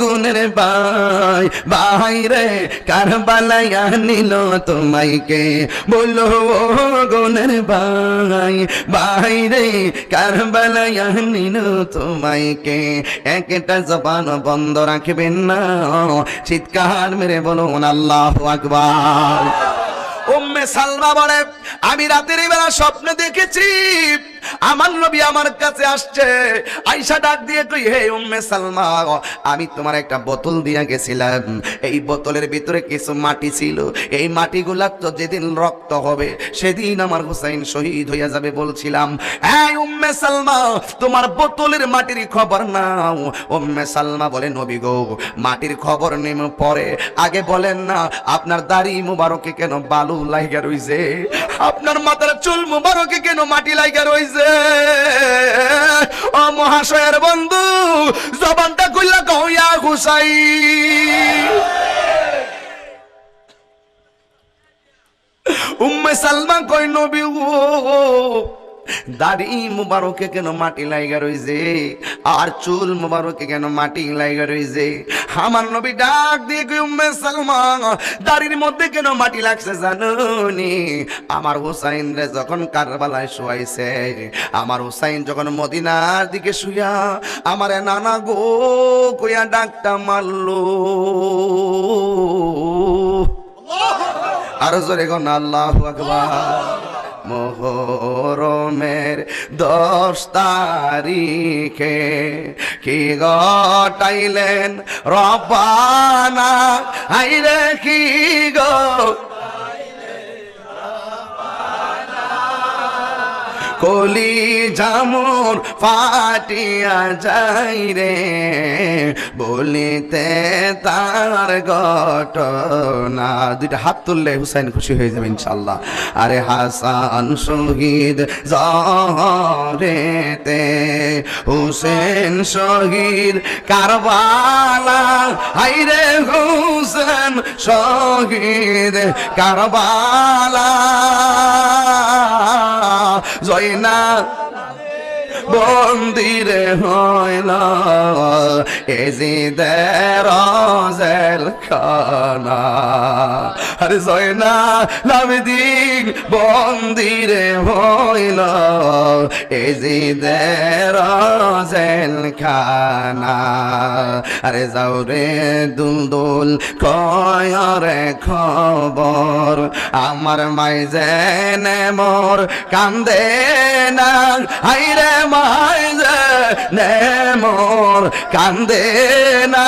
গুনের ভাই ভাই রে কারবালায়া নিল তোমাইকে বলো ও গুনের ভাই ভাই রে কারবালায়া নিল তোমাইকে একটা জবান বন্ধ রাখবেন না চিৎকার মেরে বলুন আল্লাহু আকবার উম্মে সালমা বলে আমি রাতের বেলা স্বপ্ন দেখেছি আমার নবী আমার কাছে আসছে আয়েশা ডাক দিয়ে কই হে উম্মে সালমা আমি তোমার একটা বোতল দিয়া গেছিলাম এই বোতলের ভিতরে কিছু মাটি ছিল এই মাটিগুলা তো যেদিন রক্ত হবে সেদিন আমার হুসাইন শহীদ হইয়া যাবে বলছিলাম এই উম্মে সালমা তোমার বোতলের মাটির খবর নাও উম্মে সালমা বলে নবী গো মাটির খবর নেম পরে আগে বলেন না আপনার দাড়ি মুবারকে কেন বালু লাইগা রইছে আপনার মাথার চুল মুবারকে কেন মাটি লাইগা রইছে ও মহাশয়ের বন্ধু জবানটা খুললা কইয়া হুসাইন উম্মে সালমা কই নবী ও দাড়ি মুবারকে কেন মাটি লাইগা রইছে আর চুল মুবারকে কেন মাটি লাইগা রইছে আমার নবী ডাক দিয়ে কই উম্মে সালমা দাড়ির মধ্যে কেন মাটি লাগছে জানোনি আমার হুসাইন রে যখন কারবালায় শুয়াইছে আমার হুসাইন যখন মদিনার দিকে শুয়া আমারে নানা গো কইয়া ডাকটা মারলো আর জোরে গো আল্লাহু আকবার মোহরমের 10 তারিখে কি গটাইলেন রব্বানা আইরে কি গো কলি জামুর ফাটিয়া যাই রে বলিতে তার ঘটনা দুইটা হাত তুললে হুসাইন খুশি হয়ে যাবে ইনশাআল্লাহ আরে হাসান শহীদ জহরেতে হুসেন শহীদ কারবালা হাইরে হুসেন শহীদ কারবালা জয়না বন্দিরে হইল এজিদের জেল খানা আরে জয়না লাবদিন বন্দিরে হইল এজিদের জেল খানা আরে যাও রে দুলদুল কয়রে খবর আমার মাইজেনে মোর কান্দে না হাইরে মাইজে নে মোর কান্দে না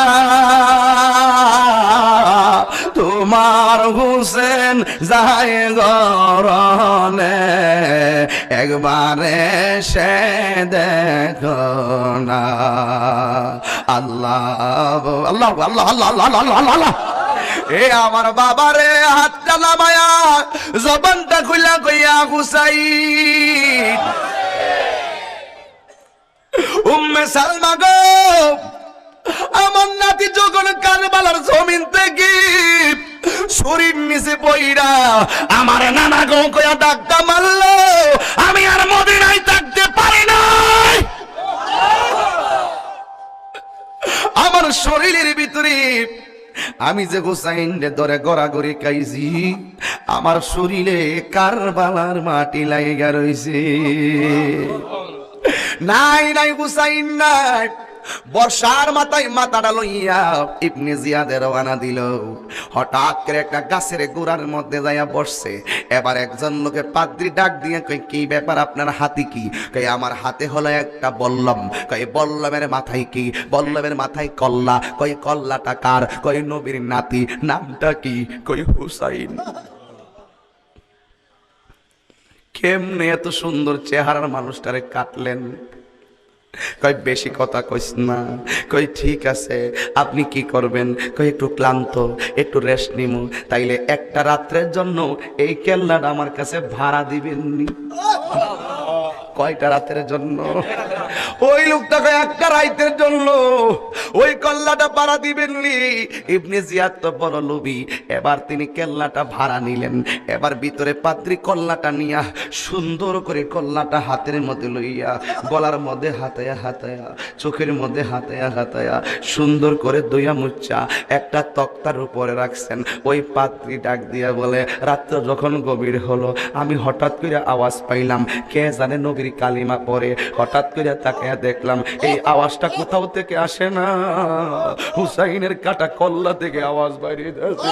তোমার হুসেন যায় গরনে একবারে সে দেখো না আল্লাহ আল্লাহ আল্লাহ আল্লাহ আল্লাহ আল্লাহ আল্লাহ এ আমার বাবারে হাতটা নামায়া জবানটা খুলা কইয়া হুসাইন উম্মে সালমা গো আমার নাতি যখন কারবালার জমিন থেকে শরীর নিচে পইরা আমার নানা গো কইয়া ডাক্তার মারলো আমি আর মদিনায় থাকতে পারি নাই আমার শরীরের ভিতরে আমি যে হুসাইন রে ধরে গড়াগড়ি খাইছি আমার শরীরে কারবালার মাটি লাইগা রইছে নাই নাই হুসাইন নাই বর্ষার মাথায় মাথাটা লইয়া ইবনে জিয়াদের রওনা দিল। হঠাৎ করে একটা গাছের গোড়ার মধ্যে যাইয়া বসছে। এবার একজন লোকে পাদ্রী ডাক দিয়ে কই, কি ব্যাপার, আপনার হাতে কি? কই, আমার হাতে হলো একটা বল্লম। কই, বল্লমের মাথায় কি? বল্লমের মাথায় কল্লা। কই, কল্লাটা কার? কই, নবীর নাতি। নামটা কি? কই, হুসাইন। কেমনে এত সুন্দর চেহারার মানুষটারে কাটলেন? কই, বেশি কথা কইস না। কই, ঠিক আছে, আপনি কি করবেন? কই, একটু ক্লান্ত, একটু রেস্ট নিমু। তাইলে একটা রাত্রের জন্য এই কেল্লাটা আমার কাছে ভাড়া দিবেননি? কয়টা রাতের জন্য? ওই লোকটা কয়, একটা রাতের জন্য। ওই কল্লাটা ভাড়া দিবেননি? ইবনে জিয়াদ তো বড় লোভী। এবার তিনি কেল্লাটা ভাড়া নিলেন। এবার ভিতরে পাদ্রী কল্লাটা নিয়া সুন্দর করে কল্লাটা হাতের মধ্যে লইয়া, গলার মধ্যে হাতায়া হাতায়া, চোখের মধ্যে হাতায়া হাতায়া, সুন্দর করে দইয়া মুচ্চা একটা তক্তার উপরে রাখছেন। ওই পাদ্রী ডাক দিয়া বলে, রাত্র যখন গভীর হলো, আমি হঠাৎ করে আওয়াজ পাইলাম, কে জানে নবীর কালিমা পড়ে। হঠাৎ করে তাকে দেখলাম, এই আওয়াজটা কোথাও থেকে আসে না, হুসাইনের কাটা কল্লা থেকে আওয়াজ বাইরে যাচ্ছে।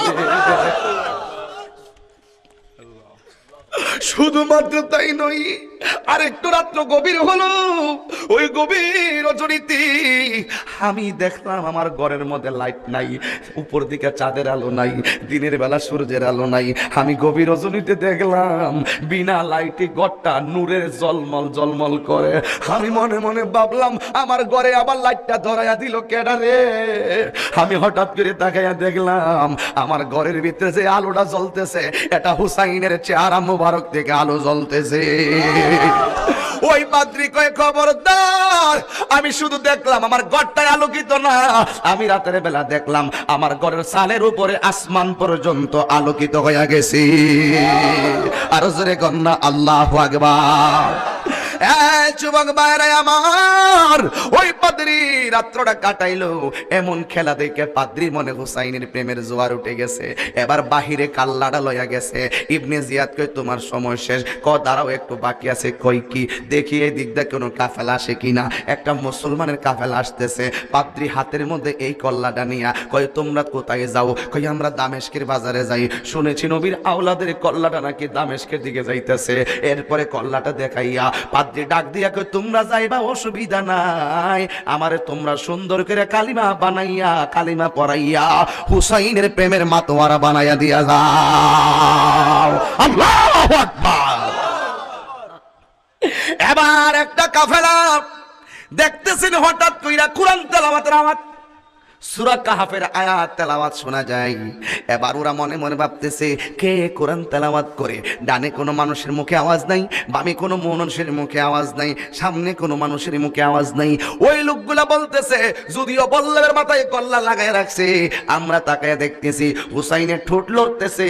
শুধুমাত্র তাই নয়, আরেকটু রাত্র গভীর হলো। ওই গভীর রজনীতে আমি দেখলাম আমার ঘরের মধ্যে লাইট নাই, উপর দিকে চাঁদের আলো নাই, দিনের বেলা সূর্যের আলো নাই। আমি গভীর রজনীতে দেখলাম বিনা লাইটে ঘরটা নূরের জলমল জলমল করে। আমি মনে মনে ভাবলাম, আমার ঘরে আবার লাইটটা ধরাইয়া দিল কেডা রে? আমি হঠাৎ করে তাকাইয়া দেখলাম আমার ঘরের ভিতরে যে আলোটা জ্বলতেছে, এটা হুসাইনের চেহারা মুবারক থেকে আলো জ্বলতেছে। ওই পাদ্রী কয়, খবরদার, আমি শুধু দেখলাম আমার ঘরটাই আলোকিত না, আমি রাতের বেলা দেখলাম আমার ঘরের সালের উপরে আসমান পর্যন্ত আলোকিত হয়ে গেছে। আর জোরে কন্যা আল্লাহু আকবার। যুবক ভাইরা আমার, ওই পাদ্রী রাত্রটা কাটাইলো। এমন খেলা দেখে পাদ্রীর মনে হুসাইনের প্রেমের জোয়ার উঠে গেছে। এবার বাহিরে কাল্লাটা লইয়া গেছে। ইবনে জিয়াদ কই, তোমার সময় শেষ। দাঁড়াও, একটু বাকি আছে। কই, কি? দেখি এই দিক দিয়ে কোনো কাফেলা আসে কিনা। একটা মুসলমানের কাফেলা আসতেছে। পাদ্রী হাতের মধ্যে এই কল্লাটা নিয়া কই, তোমরা কোথায় যাও? কই, আমরা দামেস্কের বাজারে যাই। শুনেছি নবীর আওলাদের কল্লাটা নাকি দামেস্কের দিকে যাইতেছে। এরপরে কল্লাটা দেখাইয়া পাদ্রী ডাক দিয়া কই, তোমরা যাইবা, অসুবিধা নাই, আমারে তোমরা সুন্দর করে কালিমা বানাইয়া, কালিমা পড়াইয়া হুসাইনের প্রেমের মাতোয়ারা বানাইয়া দিয়া যাও। আল্লাহু আকবার। এবার একটা কাফেলা দেখতেছেন, হঠাৎ কইরা কোরআন তেলাওয়াতের আওয়াজ, সূরা কাহাফের আয়াত তেলাওয়াত শোনা যায়। এবার ওরা মনে মনে ভাবতেছে, কে কোরআন তেলাওয়াত করে? ডানে কোনো মানুষের মুখে আওয়াজ নাই, বামে কোনো মানুষের মুখে আওয়াজ নাই, সামনে কোনো মানুষের মুখে আওয়াজ নাই। ওই লোকগুলা বলতেছে, যদিও বল্লমের মাথায় কল্লা লাগায় রাখছে, আমরা তাকায় দেখতেছি হুসাইনের ঠোঁট লড়তেছে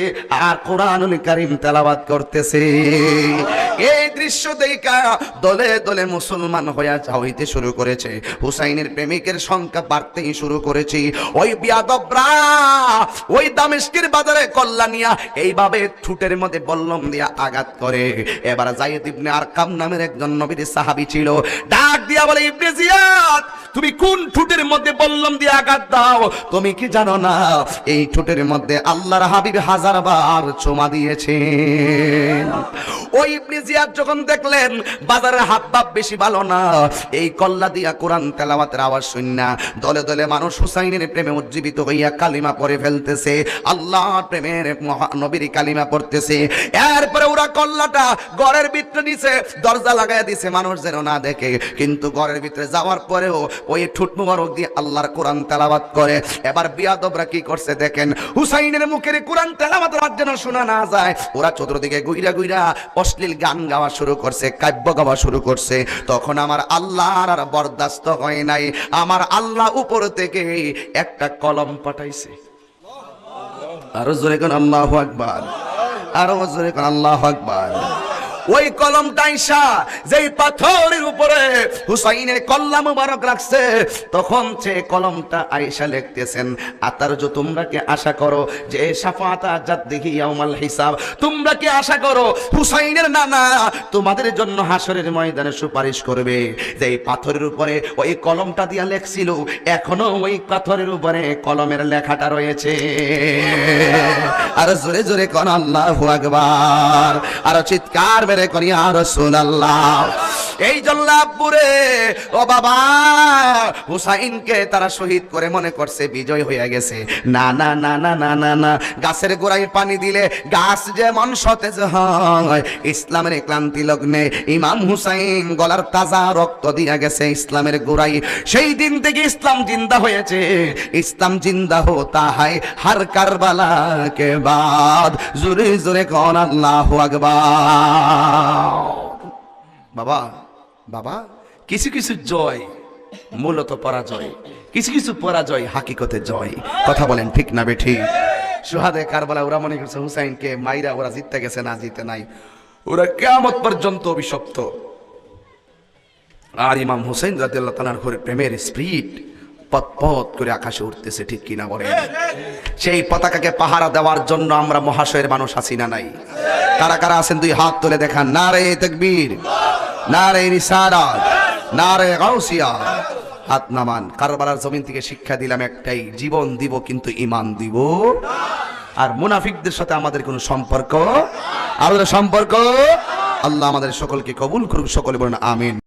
আর কোরআনুল কারীম তেলাওয়াত করতেছে। এই দৃশ্য দেখা দলে দলে মুসলমান হইতে শুরু করেছে। হুসাইনের প্রেমিকের সংখ্যা বাড়তেই শুরু করেছে। ওই বিয়াদবরা ওই দামেস্কের বাজারে কল্লা নিয়া এইভাবে ঠোঁটের মধ্যে বল্লম দিয়া আঘাত করে। এবার যায়েদ ইবনে আরকাম নামের একজন নবীর সাহাবী ছিল, ডাক দিয়া বলে, ইবনে জিয়াদ, তুমি কোন ঠোঁটের মধ্যে বল্লম দিয়ে আঘাত দাও? তুমি কি জানো না এই ঠোঁটের মধ্যে আল্লাহর হাবিব 1000 বার চুমা দিয়েছেন? ওই ইবনে জিয়াদ যখন দেখলেন বাজারের হাত বাপ বেশি ভালো না, এই কল্লা দিয়া কোরআন তেলাওয়াতের আওয়াজ শুননা দলে দলে মানুষ হুসাইনের প্রেমে উজ্জীবিত হইয়া কালিমা পড়ে ফেলতেছে, আল্লাহর প্রেমের নবীর কালিমা পড়তেছে। এরপরে ওরা কল্লাটা ঘরের ভিতরে নিচে দরজা লাগাইয়া দিছে মানুষ যেন না দেখে, কিন্তু ঘরের ভিতরে যাওয়ার পরেও ওই ঠোঁট মুবারক দিয়ে আল্লাহর কোরআন তেলাওয়াত করে। এবার বিয়াদবরা কি করছে দেখেন, হুসাইনের মুখের কোরআন তেলাওয়াতের আওয়াজ যেন শোনা না যায়, ওরা চতুর্দিকে গুইরা গুইরা অশ্লীল গান গাওয়া শুরু করছে, কাব্য গাওয়া শুরু করছে। তখন আমার আল্লাহর আর বরদাস্ত হয় নাই, আমার আল্লাহ উপর থেকে একটা কলম পাঠাইছে। আরো জোরে কোন আল্লাহু আকবার, আরো জোরে কোন আল্লাহু আকবার। ওই কলমটা আইসা যেই পাথরের উপরে হুসাইনের কল্লা মুবারক রাখছে, তখন সে কলমটা আইসা লিখতেছেন, আতারজু তোমরা কি আশা করো যে শাফাআত জাদ্দিহি ইয়াউমাল হিসাব, তোমরা কি আশা করো হুসাইনের নানা তোমাদের জন্য হাসরের ময়দানে সুপারিশ করবে? যেই পাথরের উপরে ওই কলমটা দিয়া লেখছিল, এখনো ওই পাথরের উপরে কলমের লেখাটা রয়েছে। আর জোরে জোরে কোন আল্লাহু আকবার, আর চিৎকার মেরে করি ইয়া রাসূলুল্লাহ। এই জল্লাদপুরে ও বাবা হুসাইনকে তারা শহীদ করে মনে করছে বিজয় হয়ে গেছে। না না না না না না না, গাছের গোড়ায় পানি দিলে গাছ যেমন সতেজ হয়, ইসলামের ক্লান্তি লগ্নে ইমাম হুসাইন গলার তাজা রক্ত দিয়া গেছে ইসলামের গোড়ায়। সেই দিন থেকে ইসলাম জিন্দা হয়েছে। ইসলাম জিন্দা হোতা হয় হর কারবালা কে বাদ। জোরে জোরে কোন আল্লাহু আকবার। বাবা বাবা, কিছু কিছু জয় মূলত পরাজয়, কিছু কিছু পরাজয় হাকিকতে জয়। কথা বলেন ঠিক না বেঠিক? সুহাদে কারবালা ওরা মনে করছে হুসাইনকে মাইরা ওরা জিততে গেছে, না জিতে নাই, ওরা কিয়ামত পর্যন্ত অভিশপ্ত। আর ইমাম হুসাইন রাদিয়াল্লাহু তাআলার প্রেমের স্পিরিট পথ পথ করে আকাশে উঠতেছে, ঠিক কিনা বলেন? সেই পতাকাকে পাহারা দেওয়ার জন্য আমরা মহাশয়ের মানুষ আছি না নাই? কারা কারা আছেন দুই হাত তুলে দেখান। নারে তাকবীর, নারে রিসালাত, নারে গাউসিয়া। হাত নামান। কারবালার জমিন থেকে শিক্ষা দিলাম একটাই, জীবন দিব কিন্তু ঈমান দিব। আর মুনাফিকদের সাথে আমাদের কোনো সম্পর্ক, আমাদের সম্পর্ক। আল্লাহ আমাদের সকলকে কবুল করুক, সকলে বলেন আমিন।